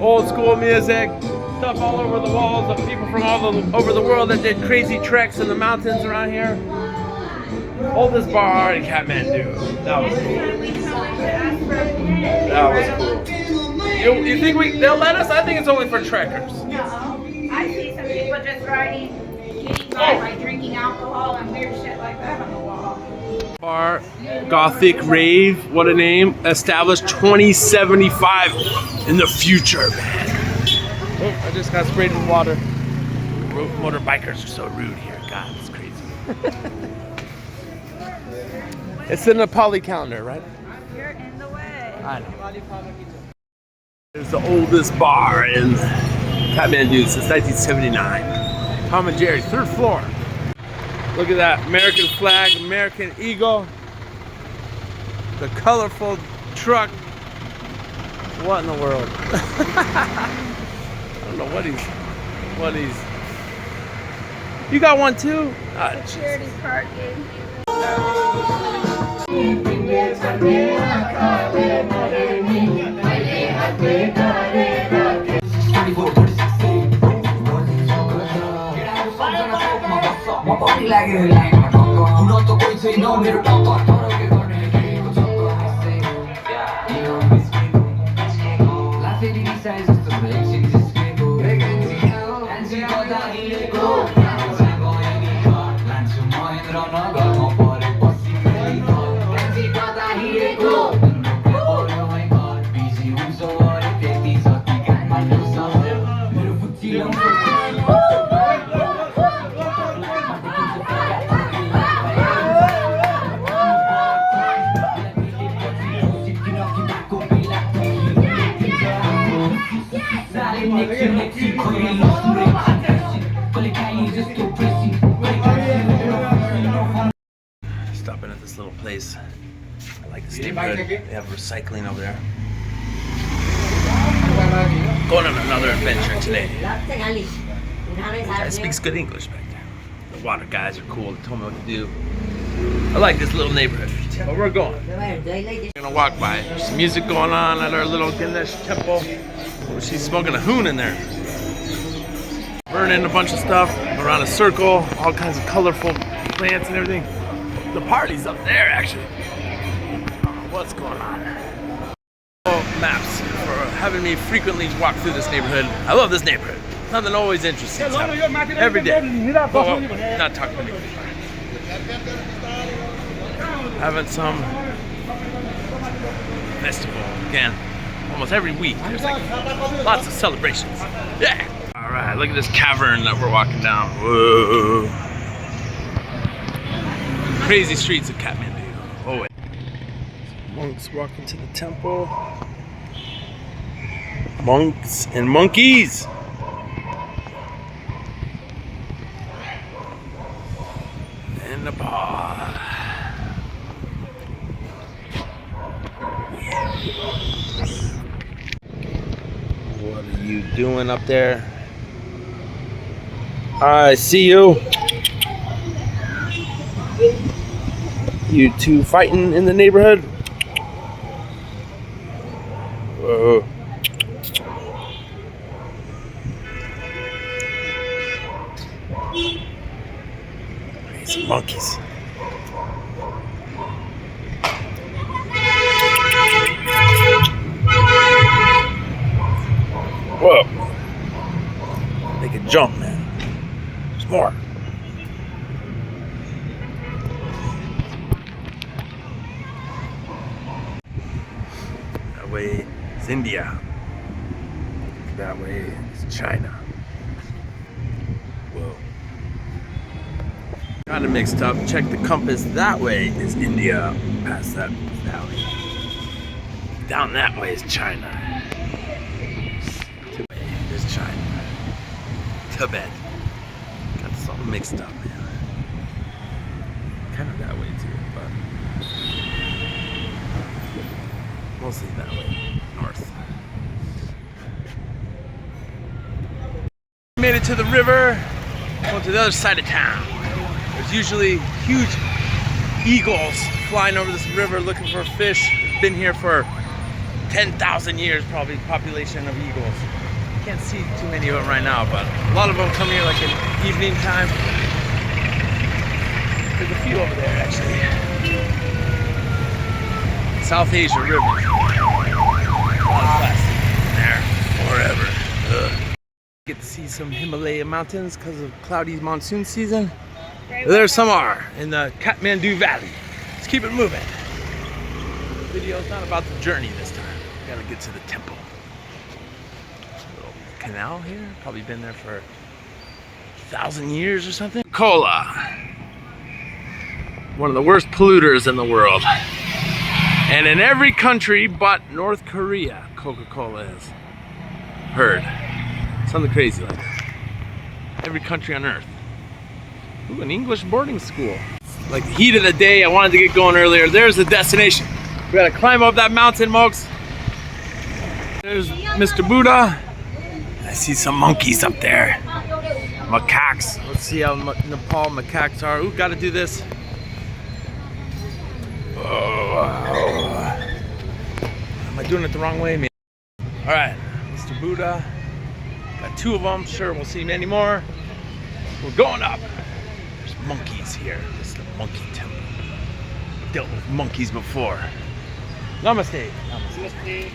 A: Old school music. Stuff all over the walls of people from all over the world that did crazy treks in the mountains around here. Oldest bar in Kathmandu. That was cool. That was cool. You think they'll let us? I think it's only for trekkers.
C: No. I see some people just riding, getting by, like drinking alcohol and weird shit like that on the wall.
A: Bar, Gothic Rave, what a name. Established 2075 in the future, man. Oh, I just got sprayed with water. Motorbikers are so rude here. God, it's crazy. It's the Nepali calendar, right?
C: You're in the way.
A: I know. It's the oldest bar in Kathmandu since 1979. Tom and Jerry, 3rd floor. Look at that American flag, American eagle. The colorful truck. What in the world? I don't know what he's. You got one too? Ah,
C: Security parking.
A: Stopping at this little place. I like this neighborhood. They have recycling over there. Going on another adventure today. Guy speaks good English back there. The water guys are cool. They told me what to do. I like this little neighborhood. But we're going. We're gonna walk by. There's some music going on at our little Ganesh temple. She's smoking a hoon in there. Burning a bunch of stuff around a circle. All kinds of colorful plants and everything. The party's up there, actually. What's going on? Maps for having me frequently walk through this neighborhood. I love this neighborhood. Nothing always interesting. Every day. Whoa, not talking to me. Having some festival again. Almost every week. There's like lots of celebrations. Yeah. All right. Look at this cavern that we're walking down. Whoa. Crazy streets of Kathmandu. Oh wait. Monks walking to the temple. Monks and monkeys. In Nepal. What are you doing up there? I see you. You two fighting in the neighborhood? Whoa. Crazy monkeys. Whoa. They can jump, man. There's more. That way is India. That way is China. Whoa. Got it mixed up. Check the compass. That way is India. Past that valley. Down that way is China. Is China. Tibet. Got this all mixed up, man. Kind of that way too, but mostly that way, north. Made it to the river, going to the other side of town. There's usually huge eagles flying over this river looking for fish. It's been here for 10,000 years, probably, population of eagles. Can't see too many of them right now, but a lot of them come here like in evening time. There's a few over there actually. South Asia river. A lot of plastic there forever. Ugh. Get to see some Himalayan mountains because of cloudy monsoon season. There some are in the Kathmandu Valley. Let's keep it moving. The video's not about the journey this time. We gotta get to the temple. Canal here, probably been there for 1,000 years or something. Cola, one of the worst polluters in the world, and in every country but North Korea, Coca-Cola is. Heard something crazy like that. Every country on earth. Ooh, an English boarding school. Like the heat of the day, I wanted to get going earlier. There's the destination. We gotta climb up that mountain, folks. There's Mr. Buddha. I see some monkeys up there. Macaques. Let's see how Nepal macaques are. Ooh, gotta do this. Oh. Am I doing it the wrong way? Maybe. Alright, Mr. Buddha. Got two of them. Sure, we'll see many more. We're going up. There's monkeys here. This is the monkey temple. Dealt with monkeys before. Namaste. Namaste.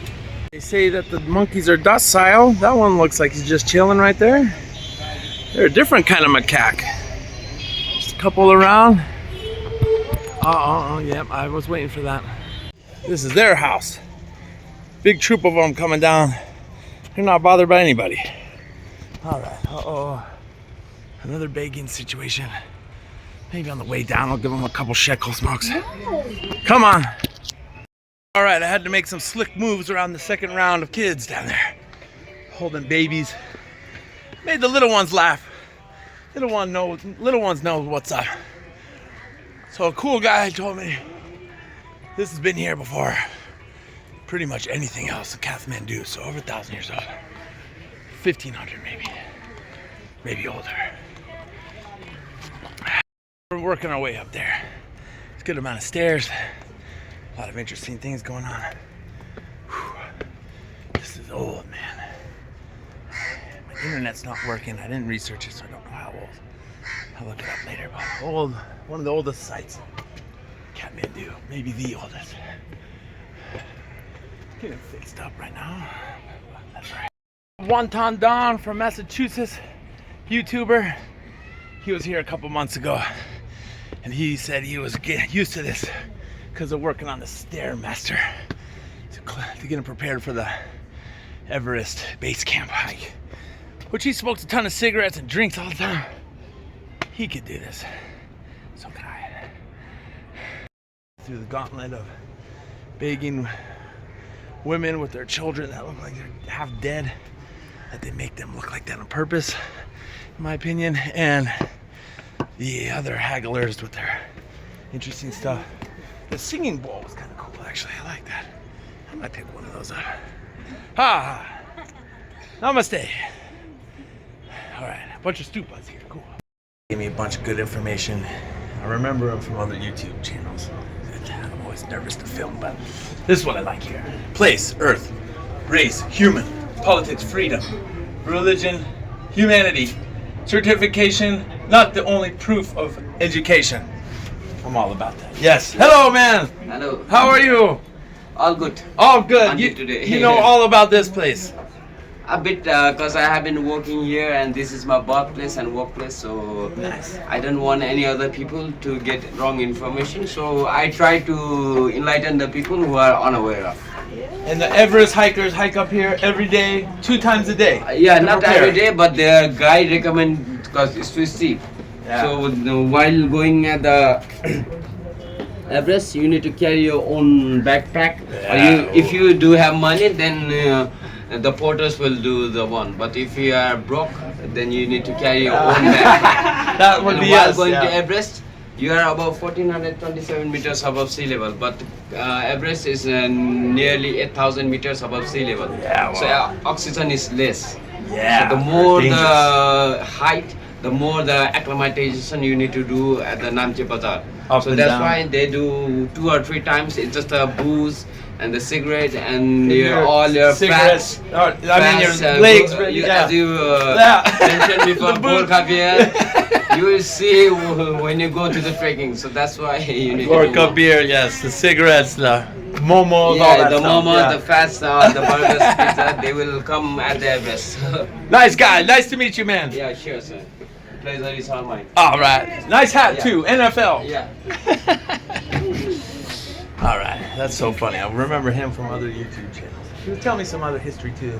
A: They say that the monkeys are docile. That one looks like he's just chilling right there. They're a different kind of macaque. Just a couple around. Yep, I was waiting for that. This is their house. Big troop of them coming down. They're not bothered by anybody. All right, another begging situation. Maybe on the way down, I'll give them a couple shekel smokes. Come on. All right, I had to make some slick moves around the second round of kids down there. Holding babies. Made the little ones laugh. Little ones know what's up. So a cool guy told me this has been here before pretty much anything else in Kathmandu, so over 1,000 years old. 1,500 maybe older. We're working our way up there. It's a good amount of stairs. A lot of interesting things going on. Whew. This is old, man. My internet's not working. I didn't research it, so I don't know how old. I'll look it up later, but old, one of the oldest sites Kathmandu, maybe the oldest. Getting fixed up right now. That's right. Wonton Don from Massachusetts, YouTuber. He was here a couple months ago, and he said he was getting used to this because of working on the Stairmaster to get him prepared for the Everest base camp hike, which he smokes a ton of cigarettes and drinks all the time. He could do this. So could I. Through the gauntlet of begging women with their children that look like they're half dead, that they make them look like that on purpose, in my opinion, and the other hagglers with their interesting stuff. The singing bowl was kind of cool, actually. I like that. I might pick one of those up. Ha! Namaste. All right, a bunch of stupas here. Cool. Gave me a bunch of good information. I remember them from other YouTube channels. I'm always nervous to film, but this is what I like here. Place, earth, race, human, politics, freedom, religion, humanity, certification, not the only proof of education. I'm all about that. Yes. Hello, man.
B: Hello.
A: How are you?
B: All good.
A: All good.
B: Until today.
A: You know all about this place.
B: A bit, because I have been working here and this is my birthplace and workplace, so
A: Nice.
B: I don't want any other people to get wrong information. So I try to enlighten the people who are unaware of.
A: And the Everest hikers hike up here every day, 2 times a day.
B: Yeah,
A: to
B: not
A: prepare.
B: every day, but their guide recommend because it's too steep.
A: Yeah.
B: So while going at the Everest, you need to carry your own backpack. Or if you do have money, then the porters will do the one. But if you are broke, then you need to carry your own backpack.
A: That would
B: And
A: be
B: while
A: us,
B: going
A: yeah.
B: to Everest, you are about 1427 meters above sea level, but Everest is nearly 8,000 meters above sea level.
A: Yeah,
B: So
A: wow.
B: oxygen is less.
A: Yeah.
B: So the more
A: dangerous.
B: the height, the more the acclimatization you need to do at the Namche Bazaar.
A: Up
B: So
A: and
B: that's
A: down.
B: why they do 2 or 3 times. It's just a booze and the cigarette and
A: Your
B: all your
A: cigarettes.
B: fats.
A: I mean,
B: fats,
A: your legs.
B: As you
A: Yeah.
B: mentioned before,
A: The booze.
B: Gorkha beer, you will see when you go to the trekking. So that's why you need to do
A: Gorkha
B: more.
A: beer, yes. The cigarettes, the momos, all
B: Yeah,
A: that
B: the
A: stuff.
B: momo,
A: yeah.
B: the fats, the burgers, pizza, they will come at the Everest.
A: Nice guy. Nice to meet you, man.
B: Yeah, sure, sir. Pleasure is all mine.
A: All right. Nice hat,
B: Yeah.
A: too. NFL.
B: Yeah.
A: All right. That's so funny. I remember him from other YouTube channels. He was telling me some other history, too.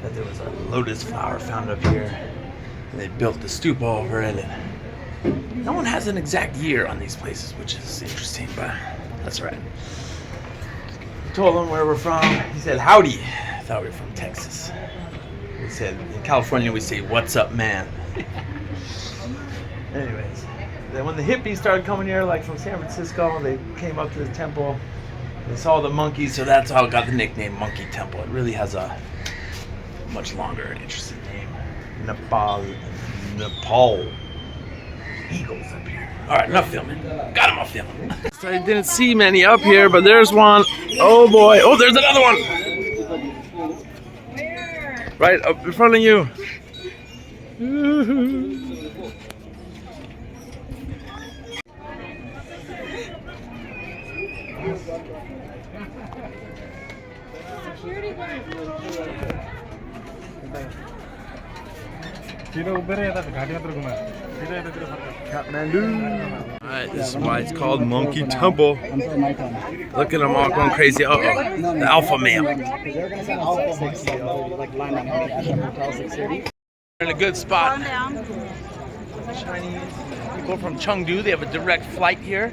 A: That there was a lotus flower found up here. And they built the stupa over it. And no one has an exact year on these places, which is interesting, but that's all right. I told him where we're from. He said, howdy. I thought we were from Texas. We said, in California, we say, what's up, man? Anyways, then when the hippies started coming here, like from San Francisco, they came up to the temple. They saw the monkeys, so that's how it got the nickname Monkey Temple. It really has a much longer and interesting name. Nepal. Eagles up here. All right, enough filming. Got him off filming. So I didn't see many up here, but there's one. Oh boy. Oh, there's another one. Right up in front of you. Kathmandu. Alright, this is why it's called Monkey Temple. Look at them all going crazy. Uh oh, the alpha male. We're in a good spot.
C: Calm down.
A: Chinese people from Chengdu, they have a direct flight here.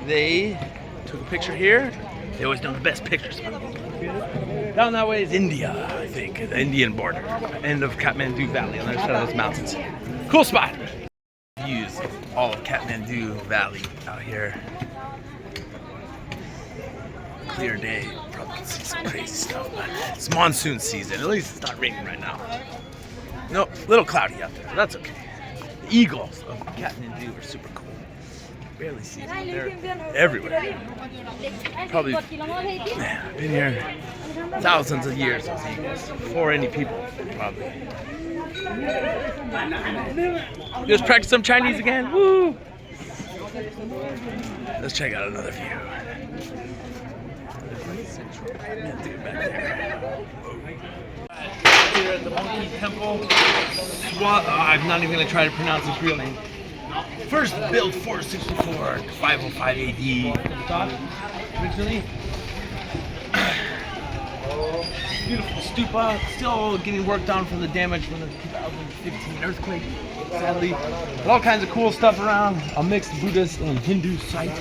A: They took a picture here. They always do the best pictures. Down that way is India, I think, the Indian border, end of Kathmandu Valley on the other side of those mountains. Cool spot. Views of all of Kathmandu Valley out here. Clear day, probably can see some crazy stuff, but it's monsoon season. At least it's not raining right now. No, a little cloudy out there, but that's okay. The eagles of Kathmandu are super cool. Barely see them. They're everywhere. Probably, man, I've been here thousands of years, those eagles. Before any people, probably. Just practice some Chinese again. Woo! Let's check out another view. Here at the Monkey Temple. I'm not even going to try to pronounce his real name. First built 464 to 505 AD. Originally. Beautiful stupa, still getting worked on from the damage from the 2015 earthquake, sadly. But all kinds of cool stuff around, a mixed Buddhist and Hindu site.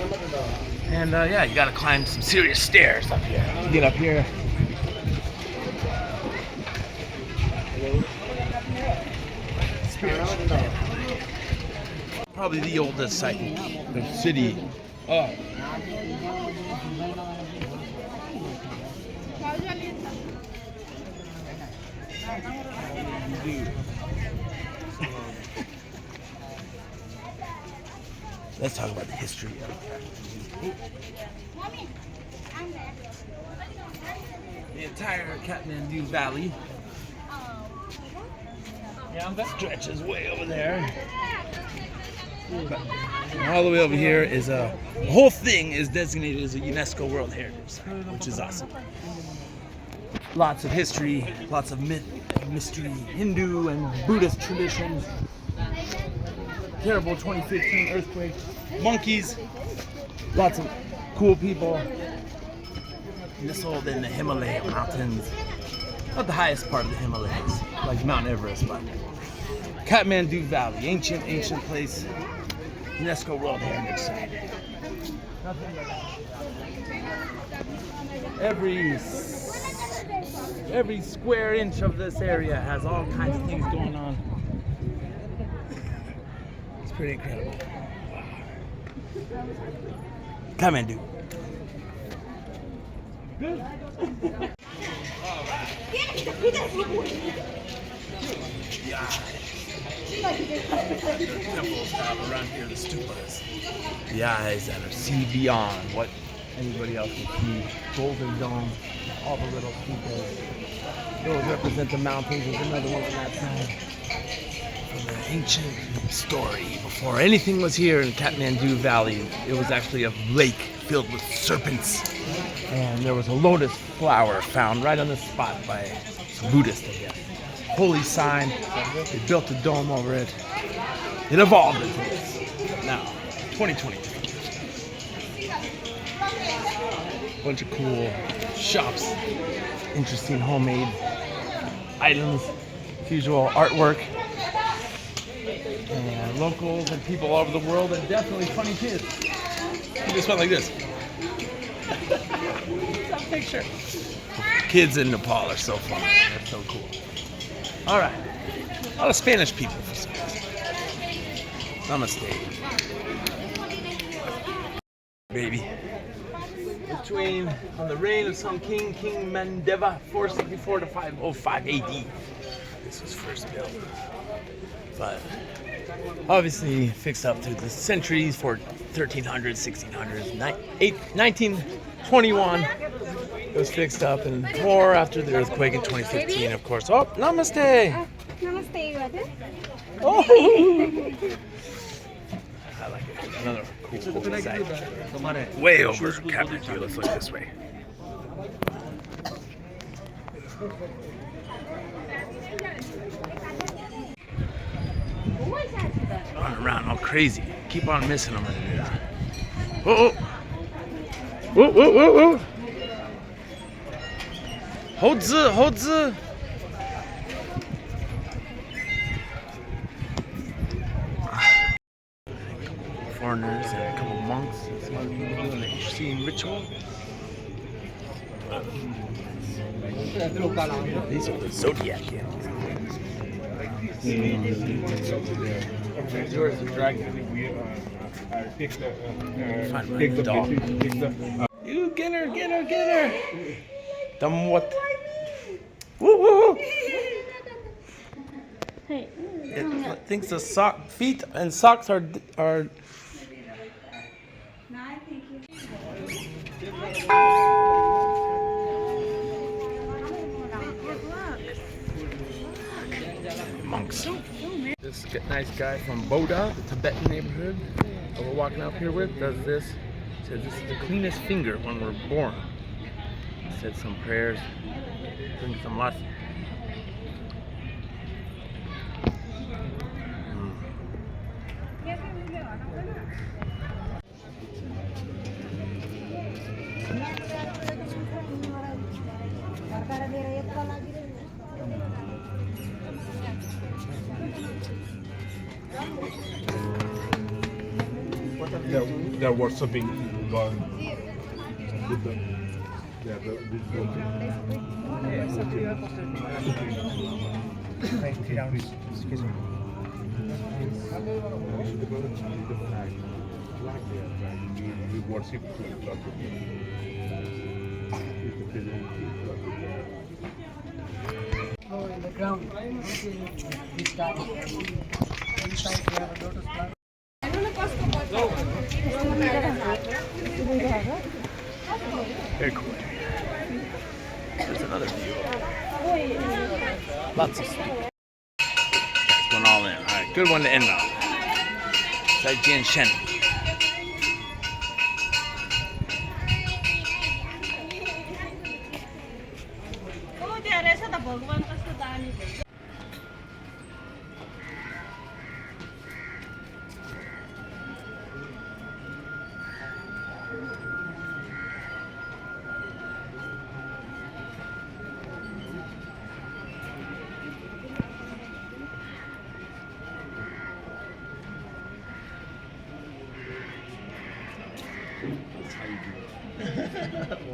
A: And yeah, you gotta climb some serious stairs up here to get up here. Probably the oldest site in the city. Oh. Let's talk about the history of the entire Kathmandu Valley. Stretches way over there. But all the way over here is the whole thing is designated as a UNESCO World Heritage Site, which is awesome. Lots of history, lots of myth, mystery, Hindu and Buddhist traditions. Terrible 2015 earthquake. Monkeys. Lots of cool people. Nestled in the Himalaya mountains. Not the highest part of the Himalayas, like Mount Everest, but Kathmandu Valley, ancient place. UNESCO World Heritage Site. Every square inch of this area has all kinds of things going on. It's pretty incredible. Kathmandu. Good. Yeah. The temples have around here, the stupas. The eyes that see beyond what anybody else can see. Golden Dome, all the little stupas. Those represent the mountains. There's another one on that side. From the ancient story, before anything was here in Kathmandu Valley, it was actually a lake filled with serpents. And there was a lotus flower found right on the spot by some Buddhists, I guess. Holy sign. They built a dome over it. It evolved into this. Now, 2022. Bunch of cool shops, interesting homemade items, usual artwork, and locals and people all over the world, and definitely funny kids. You just went like this. It's a picture. Kids in Nepal are so fun. They're so cool. All right. A lot of Spanish people for some reason. Namaste. Baby. Between on the reign of some king, King Mandeva, 464 to 505 AD. This was first built. But obviously fixed up through the centuries for 1300s, 1600s, 1921. It was fixed up and more after the earthquake in 2015, of course. Oh, namaste!
D: Namaste.
A: Oh! I like it. Another cool site. Way over Kathmandu. Let's look this way. Running around all crazy. Keep on missing them. Whoa! Whoa, whoa, whoa, whoa! Hold on. Foreigners and a couple monks doing an interesting ritual. These are the zodiac candles. Find my dog. You get her. Dumb what? Woo woo woo! It thinks the feet and socks are. Monks. This nice guy from Boda, the Tibetan neighborhood. that we're walking up here with does this. It says this is the cleanest finger when we're born. It said some prayers, drink some lots.
D: They're worshiping God. Buddha. They are excuse me. We worship God.
E: Go in the ground. This time. Inside we have a lotus plant.
A: Very cool. There's another view. Lots of stuff. It's going all in. Alright, good one to end on. Zaijian Shen.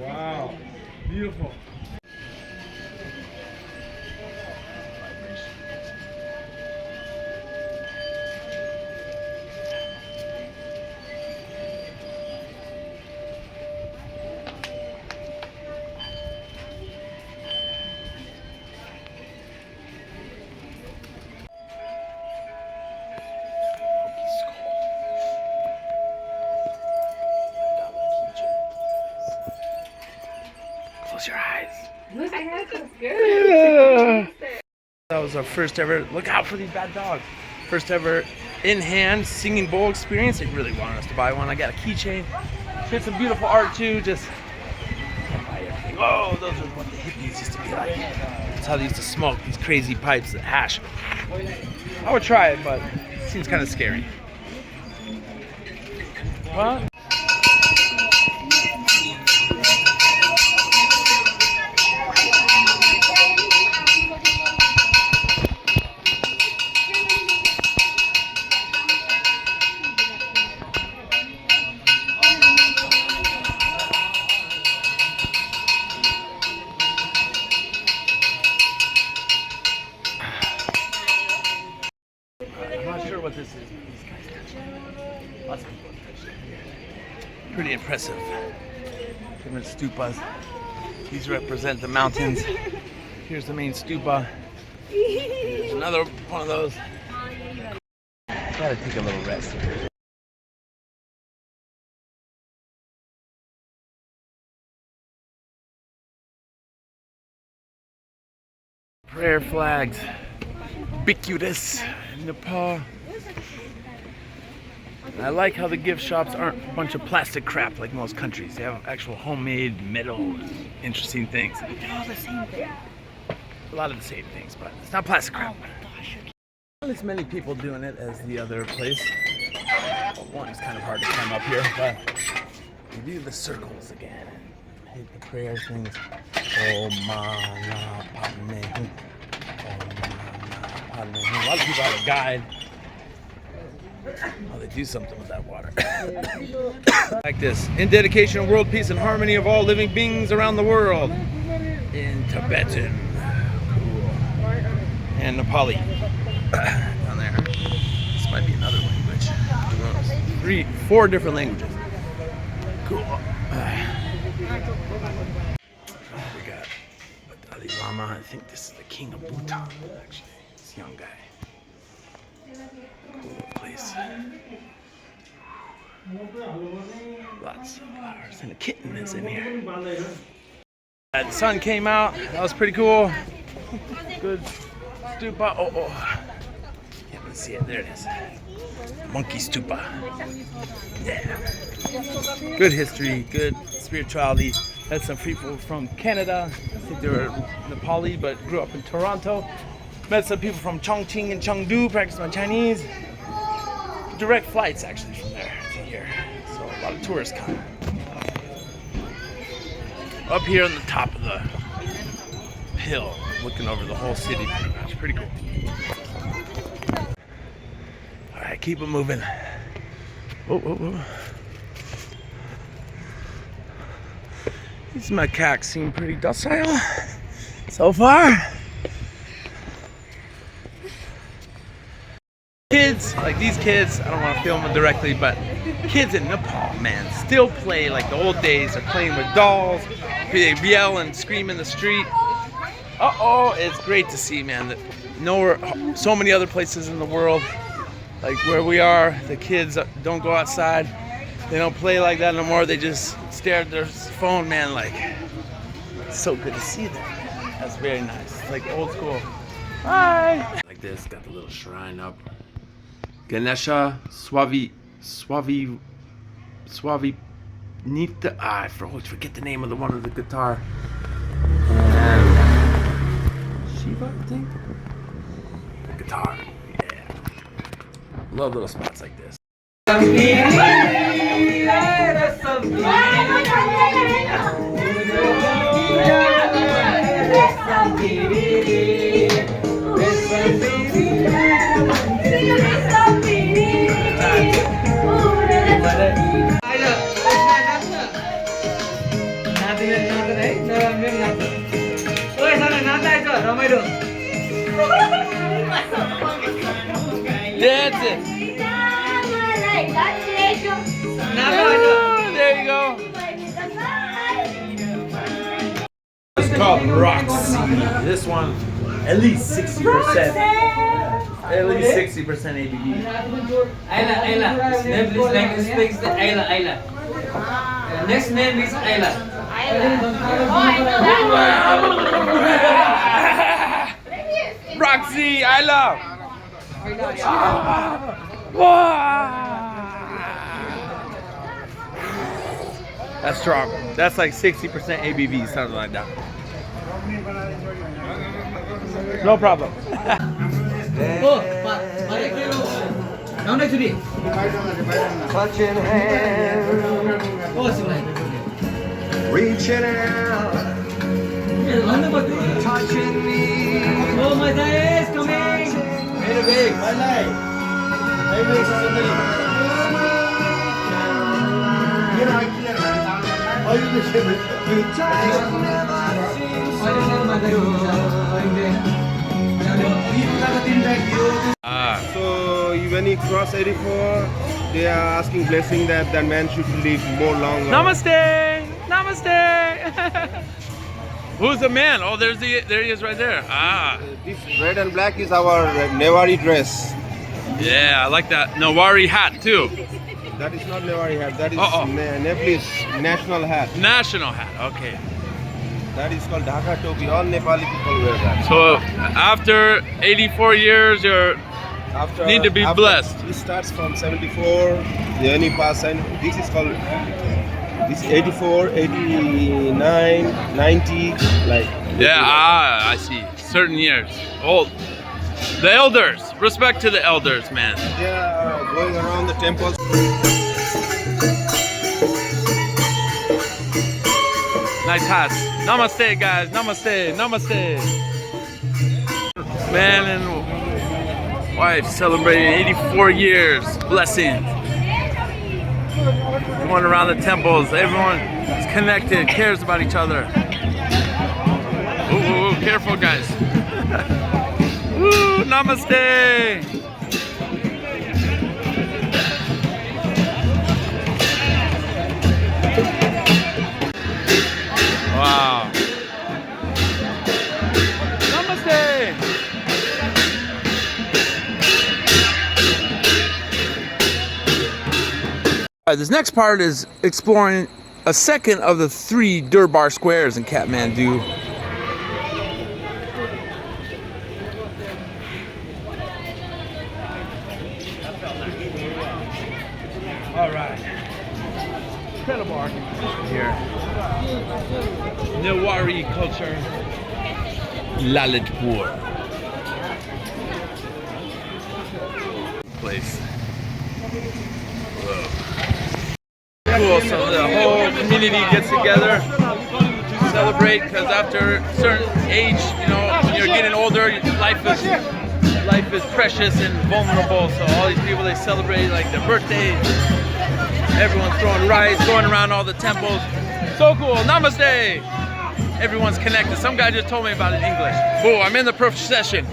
A: Wow, beautiful. Close your eyes. That was our first ever, look out for these bad dogs. First ever in-hand singing bowl experience. They really wanted us to buy one. I got a keychain. Here's some beautiful art too. Just can't buy everything. Oh, those are what the hippies used to be like. That's how they used to smoke these crazy pipes that hash. I would try it, but it seems kind of scary. What? I'm not sure what this is, but these guys touch it. Lots of people have touched it. Pretty impressive. Different stupas. These represent the mountains. Here's the main stupa. Here's another one of those. Gotta take a little rest here. Prayer flags. Ubiquitous in Nepal. And I like how the gift shops aren't a bunch of plastic crap like most countries. They have actual homemade metal and interesting things. They're all the same thing. A lot of the same things, but it's not plastic crap. Not as many people doing it as the other place. One, it's kind of hard to climb up here, but we do the circles again. Hit the prayer things. Oh mana padme. A lot of people have a guide. Oh, they do something with that water. Like this. In dedication of world peace and harmony of all living beings around the world. In Tibetan. Cool. And Nepali. Down there. This might be another language. 4 different languages. Cool. We got Dalai Lama. I think this is the king of Bhutan, actually. This young guy. Cool place. Lots of flowers. And a kitten is in here. The sun came out. That was pretty cool. Good stupa. Oh. Can't to see it. There it is. Monkey Stupa. Yeah. Good history, good spirituality. Had some people from Canada. I think they were Nepali, but grew up in Toronto. Met some people from Chongqing and Chengdu, practiced my Chinese. Direct flights actually from there to here. So a lot of tourists come. Up here on the top of the hill, looking over the whole city pretty much. Pretty cool. Alright, keep it moving. Whoa, whoa, whoa. These macaques seem pretty docile so far. Kids, like these kids, I don't want to film them directly, but kids in Nepal, man, still play like the old days. They're playing with dolls. They yell and scream in the street. It's great to see, man, that nowhere, so many other places in the world, like where we are, the kids don't go outside. They don't play like that no more. They just stare at their phone, man, like, it's so good to see them. That's very nice. It's like old school. Bye. Like this, got the little shrine up. Ganesha Nita. I forget the name of the one with the guitar. And Shiva, I think. The guitar. Yeah. Love little spots like this. Dance it. There you go. It's called Roxy. This one, at least 60%. At least 60% ABV.
F: Ayla. Nepalese language speaks the Ayla. Next name is Ayla.
A: Roxy, I love. That's strong. That's like 60% ABV, something like that. No problem.
G: Clutching hand, reaching out, touching me.
F: Oh, my guy is coming. Very big. My life.
H: So when you cross 84, they are asking blessing that that man should live more longer.
A: Namaste. Who's the man? Oh, there he is right there.
H: This red and black is our Newari dress.
A: Yeah, I like that Nawari hat too.
H: That is not Newari hat. That is Nepalese national hat.
A: National hat. Okay.
H: That is called Dhaka topi. All Nepali people wear that.
A: So after 84 years, you need to be blessed.
H: It starts from 74. The only pass, and this is called. This 84, 89, 90, like.
A: Yeah, I see. Certain years. Old. The elders. Respect to the elders, man.
H: Yeah, going around the temples.
A: Nice hats. Namaste, guys. Namaste. Man and wife celebrating 84 years. Blessings. Going around the temples. Everyone is connected, cares about each other. Ooh, careful, guys. Woo, namaste. Wow. Namaste. This next part is exploring a second of the 3 Durbar squares in Kathmandu. All right. Incredible architecture here. Newari culture. Lalitpur. Place. Whoa. Cool. So the whole community gets together to celebrate, because after a certain age, you know, when you're getting older, life is precious and vulnerable. So all these people, they celebrate like their birthdays. Everyone's throwing rice, going around all the temples. So cool. Namaste. Everyone's connected. Some guy just told me about it in English. Boo, I'm in the procession.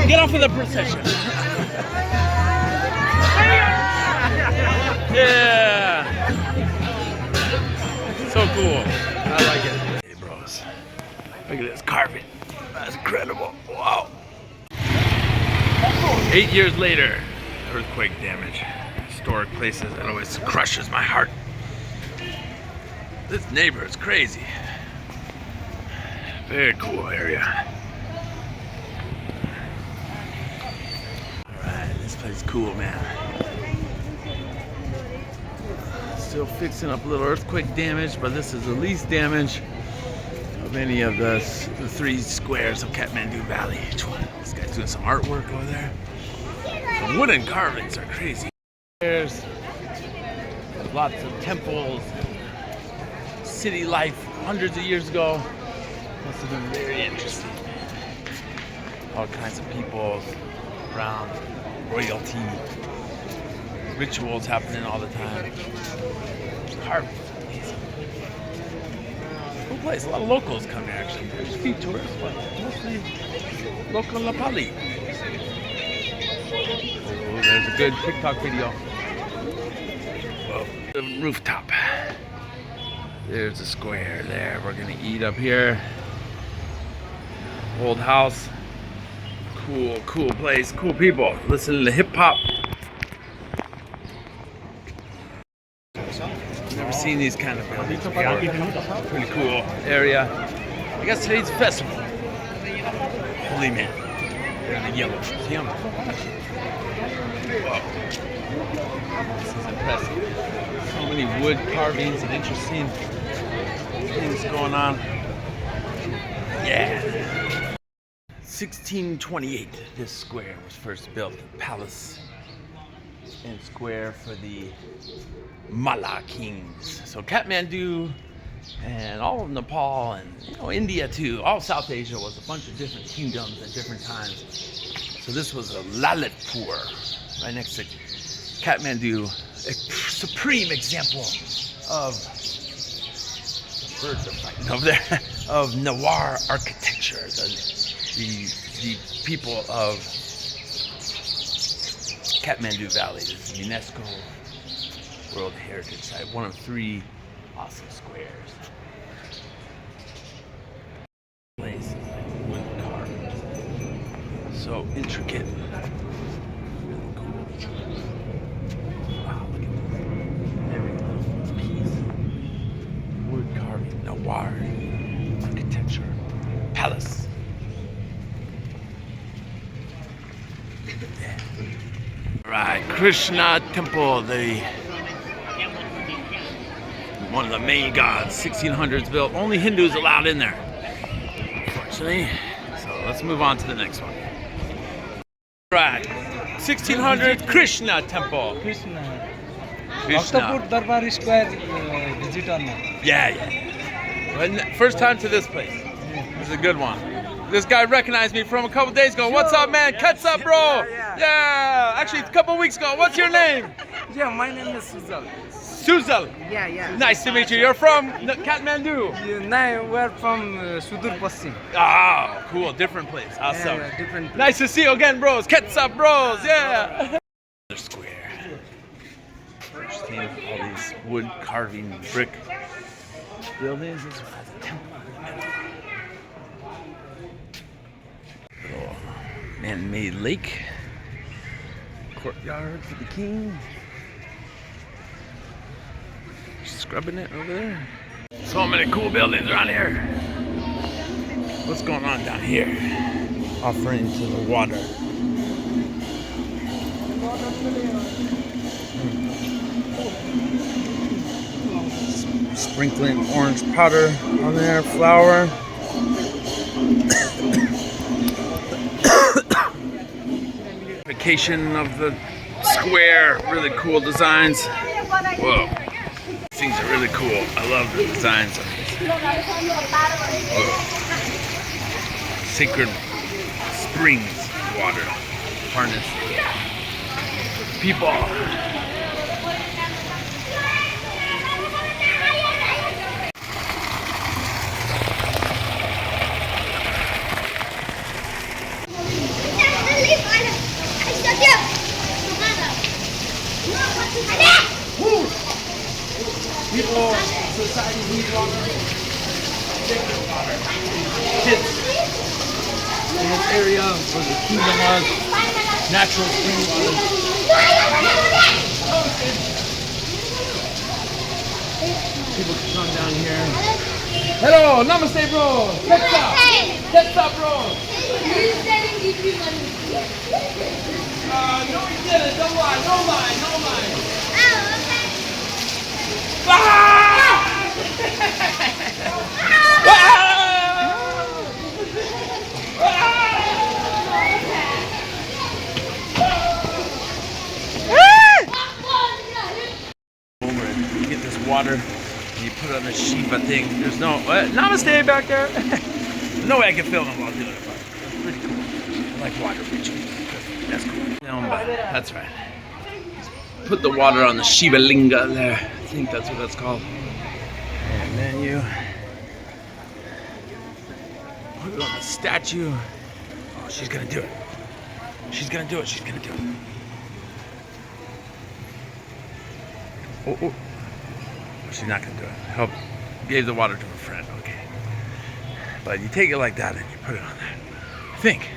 A: Get off of the procession. Yeah. So cool. I like it. Hey, bros. Look at this carpet. That's incredible. Wow. 8 years later, earthquake damage. Historic places, that always crushes my heart. This neighbor is crazy. Very cool area. Alright, this place is cool, man. Still fixing up a little earthquake damage, but this is the least damage of any of the 3 squares of Kathmandu Valley. This guy's doing some artwork over there. The wooden carvings are crazy. There's lots of temples, city life hundreds of years ago. Must have been very interesting. All kinds of people around, royalty, rituals happening all the time. Carving. Cool place. A lot of locals come here actually. There's a few tourists, but mostly local Nepali. Oh, there's a good TikTok video. Whoa. The rooftop. There's a square there. We're gonna eat up here. Old house. Cool place. Cool people. Listen to hip hop. Never seen these kind of buildings before. Pretty cool area. I guess today's a festival. Holy man. They're in the yellow. See 'em? Whoa. This is impressive. So many wood carvings and interesting things going on. Yeah. 1628, this square was first built. Palace and square for the Malla kings. So Kathmandu and all of Nepal and India too, all South Asia was a bunch of different kingdoms at different times. So this was a Lalitpur, right next to Kathmandu, a supreme example of birds are fighting over there, of Newar architecture. The people of Kathmandu Valley, this is UNESCO World Heritage Site, one of 3 awesome squares. Place wood carved, so intricate, really cool. Wow, look at this. Every little piece. Wood carving, Newar architecture, palace. Right, Krishna Temple, one of the main gods, 1600s built. Only Hindus allowed in there, unfortunately. So let's move on to the next one. Right, 1600s Krishna Temple.
E: Krishna. Durbar Square visit or not?
A: Yeah. First time to this place. This is a good one. This guy recognized me from a couple days ago. What's up, man? What's up, bro? Yeah. Actually, a couple weeks ago. What's your name?
E: Yeah, my name is Suzal.
A: Suzal.
E: Yeah.
A: Nice to meet you. You're from Kathmandu?
E: Now we're from Sudur Paschim.
A: Ah, cool. Different place. Awesome.
E: Yeah, different place.
A: Nice to see you again, bros. What's up, bros? Yeah. Another square. Interesting. All these wood carving brick buildings. This one has a temple. Little man-made lake. Courtyard for the king. Scrubbing it over there. So many cool buildings around here. What's going on down here? Offering to the water. Sprinkling orange powder on there, flour. Vacation of the square, really cool designs. Whoa, these things are really cool. I love the designs of these. Whoa. Sacred springs water harness. People. People, society needs water. Sacred water. Kids in this area where the kingdom was, natural spring water. People can come down here. Hello, namaste, bro. What's up, bro? No, he didn't. Don't lie. No lie. No lie. Ah! Over it. You get this water, and you put it on the Shiva thing. There's no namaste back there. There's no way I can film them while doing it, but it's pretty cool. I like water rituals. That's cool. Film, but that's right. Put the water on the Shiva Linga there. I think that's what that's called. And then you put it on the statue. Oh, she's gonna do it. She's gonna do it. She's gonna do it. Oh, oh. She's not gonna do it. Help. Gave the water to her friend. Okay. But you take it like that and you put it on there. I think.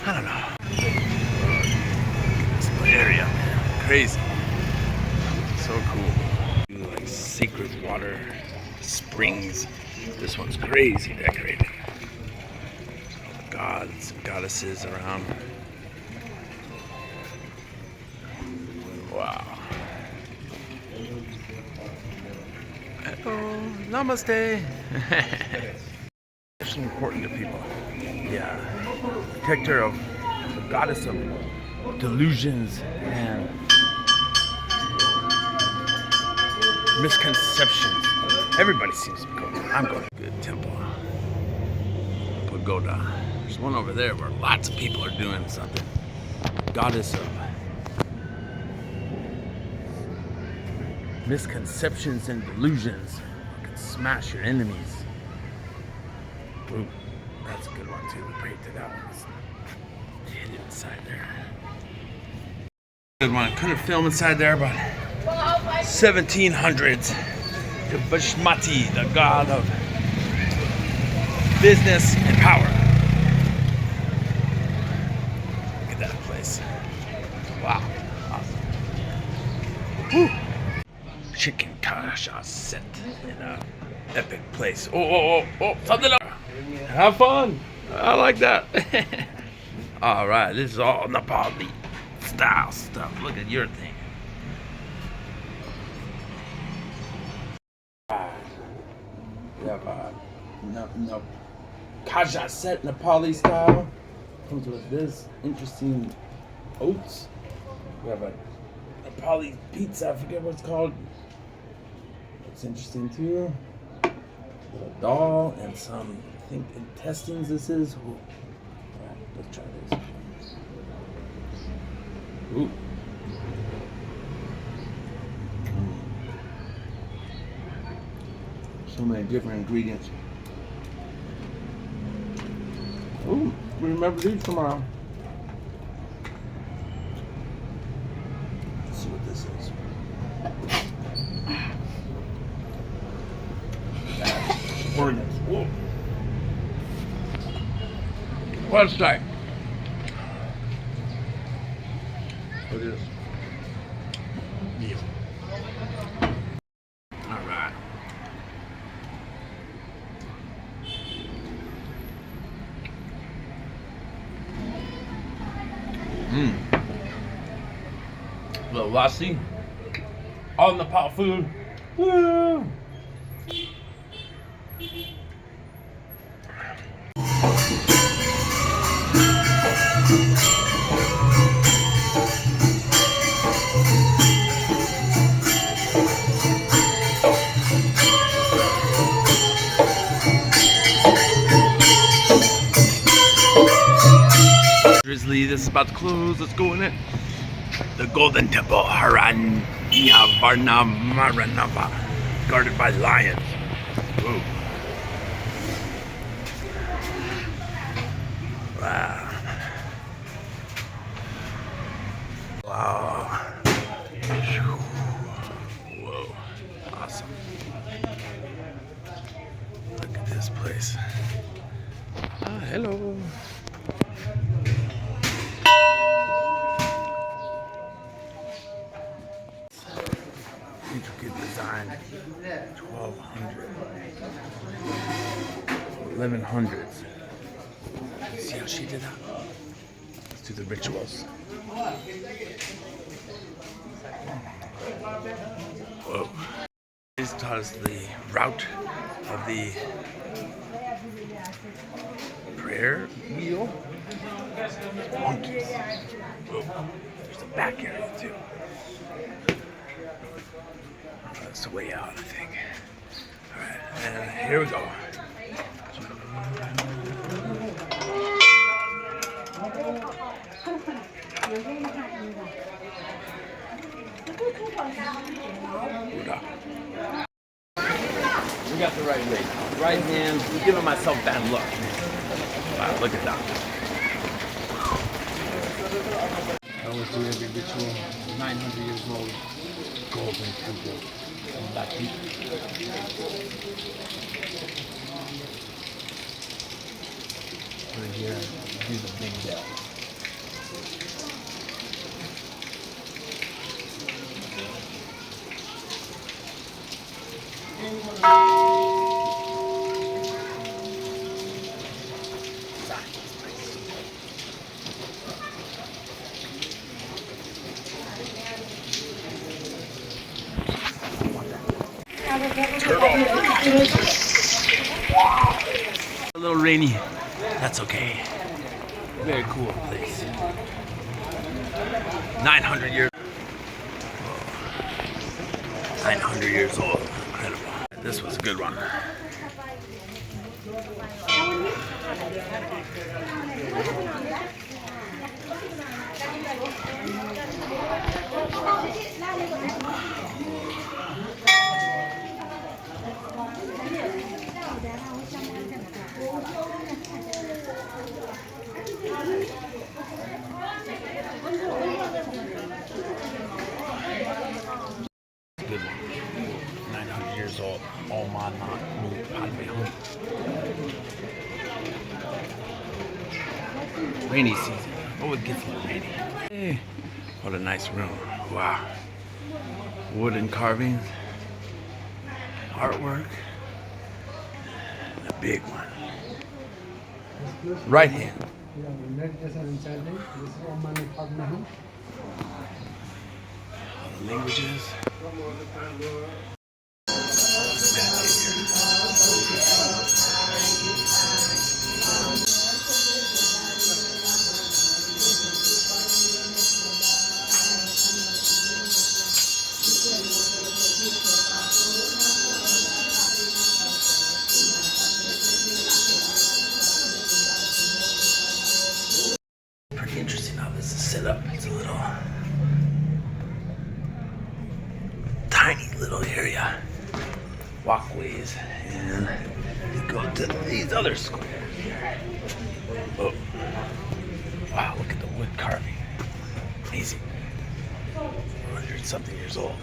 A: I don't know. This area, man. Crazy. So cool. Like sacred water springs. This one's crazy decorated. All the gods and goddesses around. Wow. Hello. Namaste. Especially important to people. Yeah. Protector of the goddess of delusions and misconceptions. Everybody seems to be going. I'm going to a good temple. Pagoda. There's one over there where lots of people are doing something. Goddess of misconceptions and delusions. You can smash your enemies. Ooh, that's a good one too. We prayed to that one. It's hidden inside there. Good one. Couldn't film inside there, but 1700s. The Bashmati, the god of business and power. Look at that place. Wow. Awesome. Woo. Chicken kasha set in a epic place. Oh, something up. Have fun. I like that. All right, this is all Nepali style stuff. Look at your thing. We have kasha set Nepali style. Comes with this interesting oats. We have a Nepali pizza. I forget what it's called. It's interesting too. A dal and some, I think, intestines. This is. Ooh. All right, let's try this. Ooh. So many different ingredients. Ooh, we remember these tomorrow. Let's see what this is. Organs. Whoa. What's that? What is? Meal. All right. little lassi. All Nepal food. Woo! Drizzly, this is about to close. Let's go in it. The Golden Temple, Maranava, guarded by lions. Whoa. Wow. Wow. Whoa. Awesome. Look at this place. Ah, hello. Intricate design, 1200, 1100s. See how she did that? Let's do the rituals. Whoa. This taught us the route of the prayer wheel. Monkeys. Whoa. There's a back area too. That's the way out, I think. Alright, and here we go. We got the right way. Right hand, I'm giving myself bad luck. Wow, look at that.
D: I was doing a ritual, 900 years old, golden temple. Right here, here's a big bell.
A: A little rainy. That's okay. Very cool place. 900 years. 900 years old. Incredible. This was a good one. Good one. 900 years old. Oh my God. Rainy season. Oh, it gets a little rainy. Hey, what a nice room. Wow. Wooden carvings. Artwork. And a big one. Right hand. Languages. Pretty interesting how this is set up. It's a little tiny little area, walkways, and you go to these other squares here. Oh, wow! Look at the wood carving. Amazing. 100-something years old.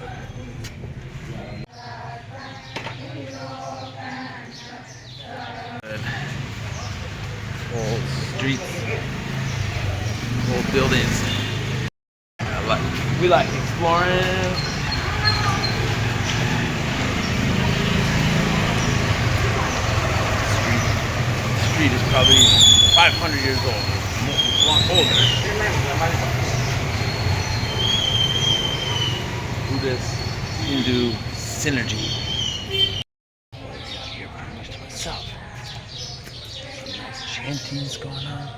A: Old streets, old buildings. We like exploring. Street is probably 500 years old, older. Buddhist Hindu synergy. Here pretty much to myself. Some nice chanties going on.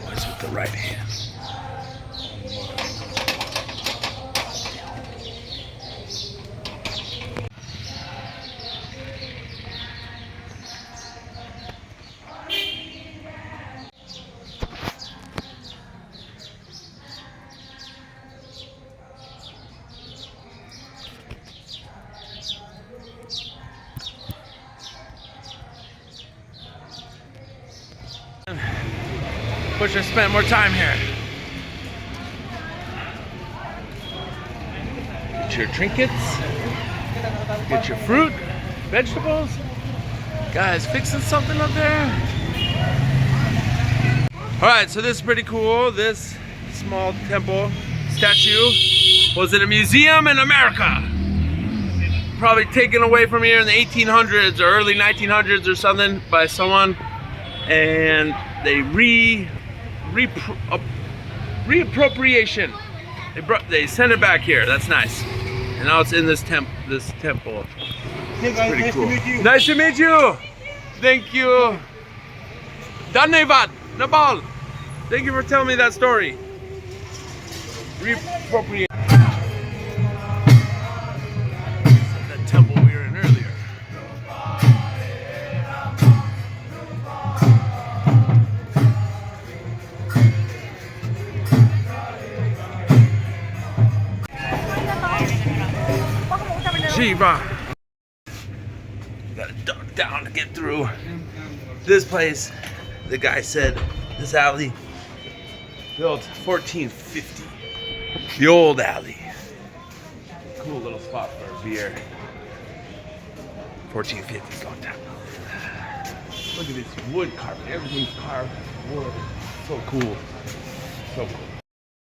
A: Always with the right hand. Wish I spent more time here. Get your trinkets, get your fruit, vegetables. Guys, fixing something up there. Alright, so this is pretty cool. This small temple statue was in a museum in America. Probably taken away from here in the 1800s or early 1900s or something by someone. And they reappropriation. They sent it back here. That's nice. And now it's in this temple.
H: Hey guys,
A: Pretty
H: nice
A: cool.
H: to meet you.
A: Nice to meet you. Thank you. Dhanyavad, Nepal. Thank you for telling me that story. Reappropriate. That temple we were in earlier. Shiva. Gotta duck down to get through this place. The guy said this alley built 1450. The old alley. Cool little spot for a beer. 1450 is a long time. Look at this wood carving. Everything's carved wood. So cool. So cool.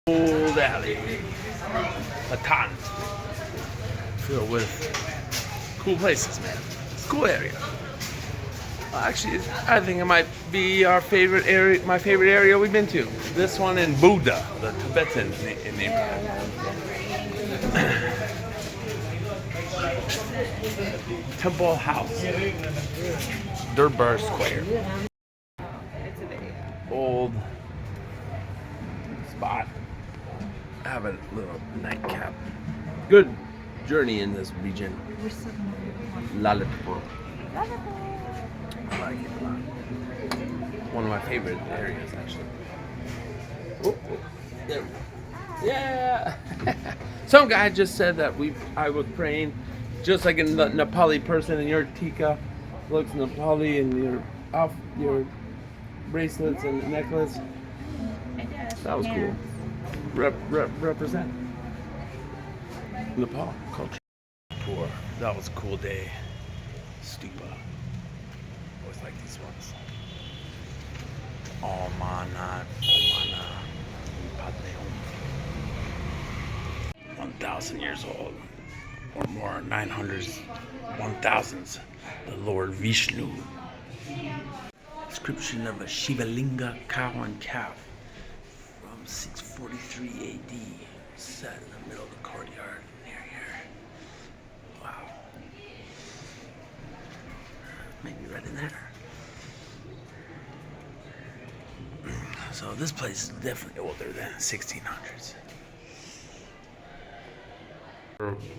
A: Old alley. A ton. Filled with cool places, man. It's a cool area. Actually, I think it might be our favorite area, my favorite area we've been to. This one in Buddha, the Tibetan in Nepal. Temple House, Durbar Square. Old spot. I have a little nightcap. Good journey in this region. Lalitpur. I like it a lot. One of my favorite areas, actually. Oh, there we go. Yeah. Some guy just said that I was praying just like a Nepali person, and your tika looks Nepali, and your bracelets and necklace. That was cool. Represent Nepal culture. Poor. That was a cool day. Stupa. Always like these ones. Omana, Padme Hum. 1,000 years old. Or more, 900s, 1000s. The Lord Vishnu. Description of a Shivalinga cow and calf from 643 AD. Set in the middle of the courtyard near here. Wow. Maybe right in there. So this place is definitely older than 1600s.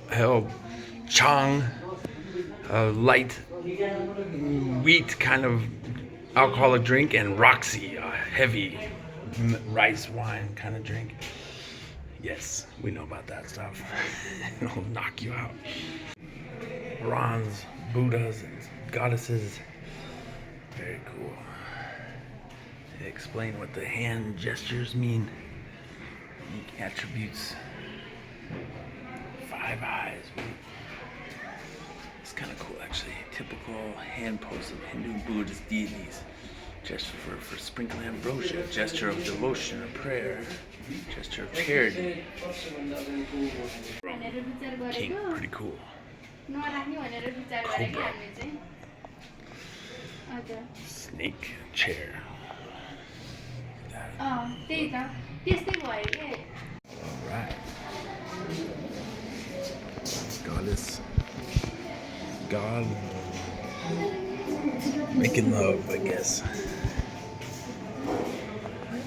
A: Hell, Chang, light wheat kind of alcoholic drink, and Roxy, a heavy rice wine kind of drink. Yes, we know about that stuff. It'll knock you out. Bronze Buddhas and goddesses. Very cool. They explain what the hand gestures mean. Unique attributes. 5 eyes. It's kind of cool, actually. Typical hand pose of Hindu and Buddhist deities. Gesture for sprinkling ambrosia. Gesture of devotion or prayer. Gesture of charity. King, pretty cool. Cobra. Snake chair. Alright. Goddess. God. Making love, I guess.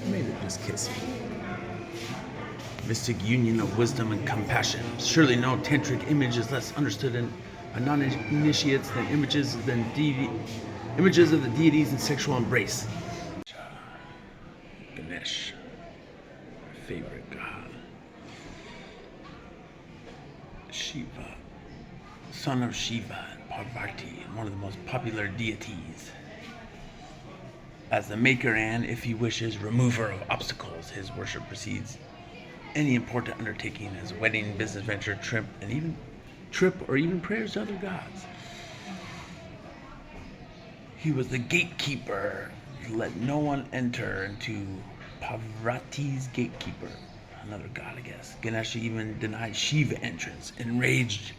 A: Maybe just kissing. Mystic union of wisdom and compassion. Surely no tantric image is less understood by non-initiates than images of the deities in sexual embrace. Ganesh, my favorite god. Shiva, son of Shiva and Parvati, and one of the most popular deities. As the maker and, if he wishes, remover of obstacles, his worship precedes any important undertaking as a wedding, business venture, trip, or even prayers to other gods. He was the gatekeeper, let no one enter into Parvati's gatekeeper, another god, I guess. Ganesha even denied Shiva entrance. Enraged,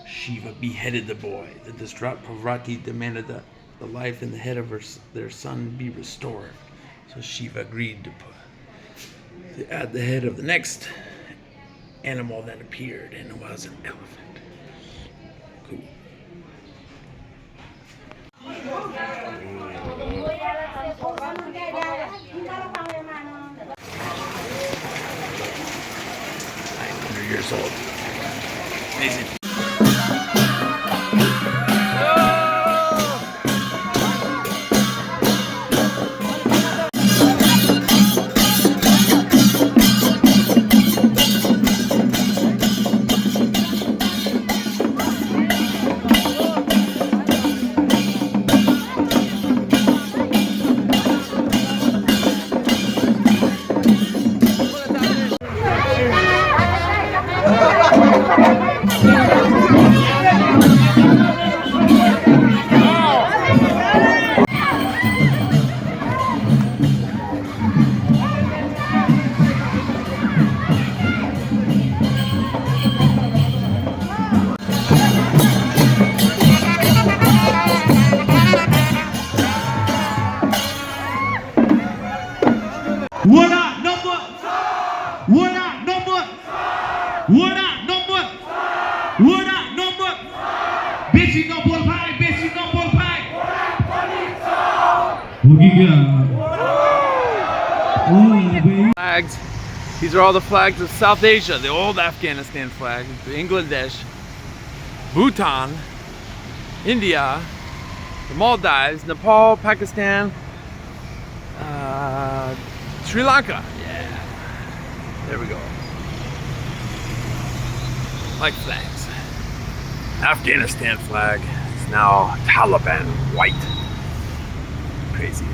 A: Shiva beheaded the boy. The distraught Parvati demanded that the life and the head of their son be restored. So Shiva agreed to add the head of the next animal that appeared, and it was an elephant. Cool. Years old. Amazing.
I: What up, number? What up, number? What up, number? What up, number? Bitchy number 5, bitchy number 5.
A: Flags. These are all the flags of South Asia. The old Afghanistan flag, Bangladesh, Bhutan, India, the Maldives, Nepal, Pakistan, Sri Lanka. Yeah. There we go. Like flags. Afghanistan flag is now Taliban white. Crazy.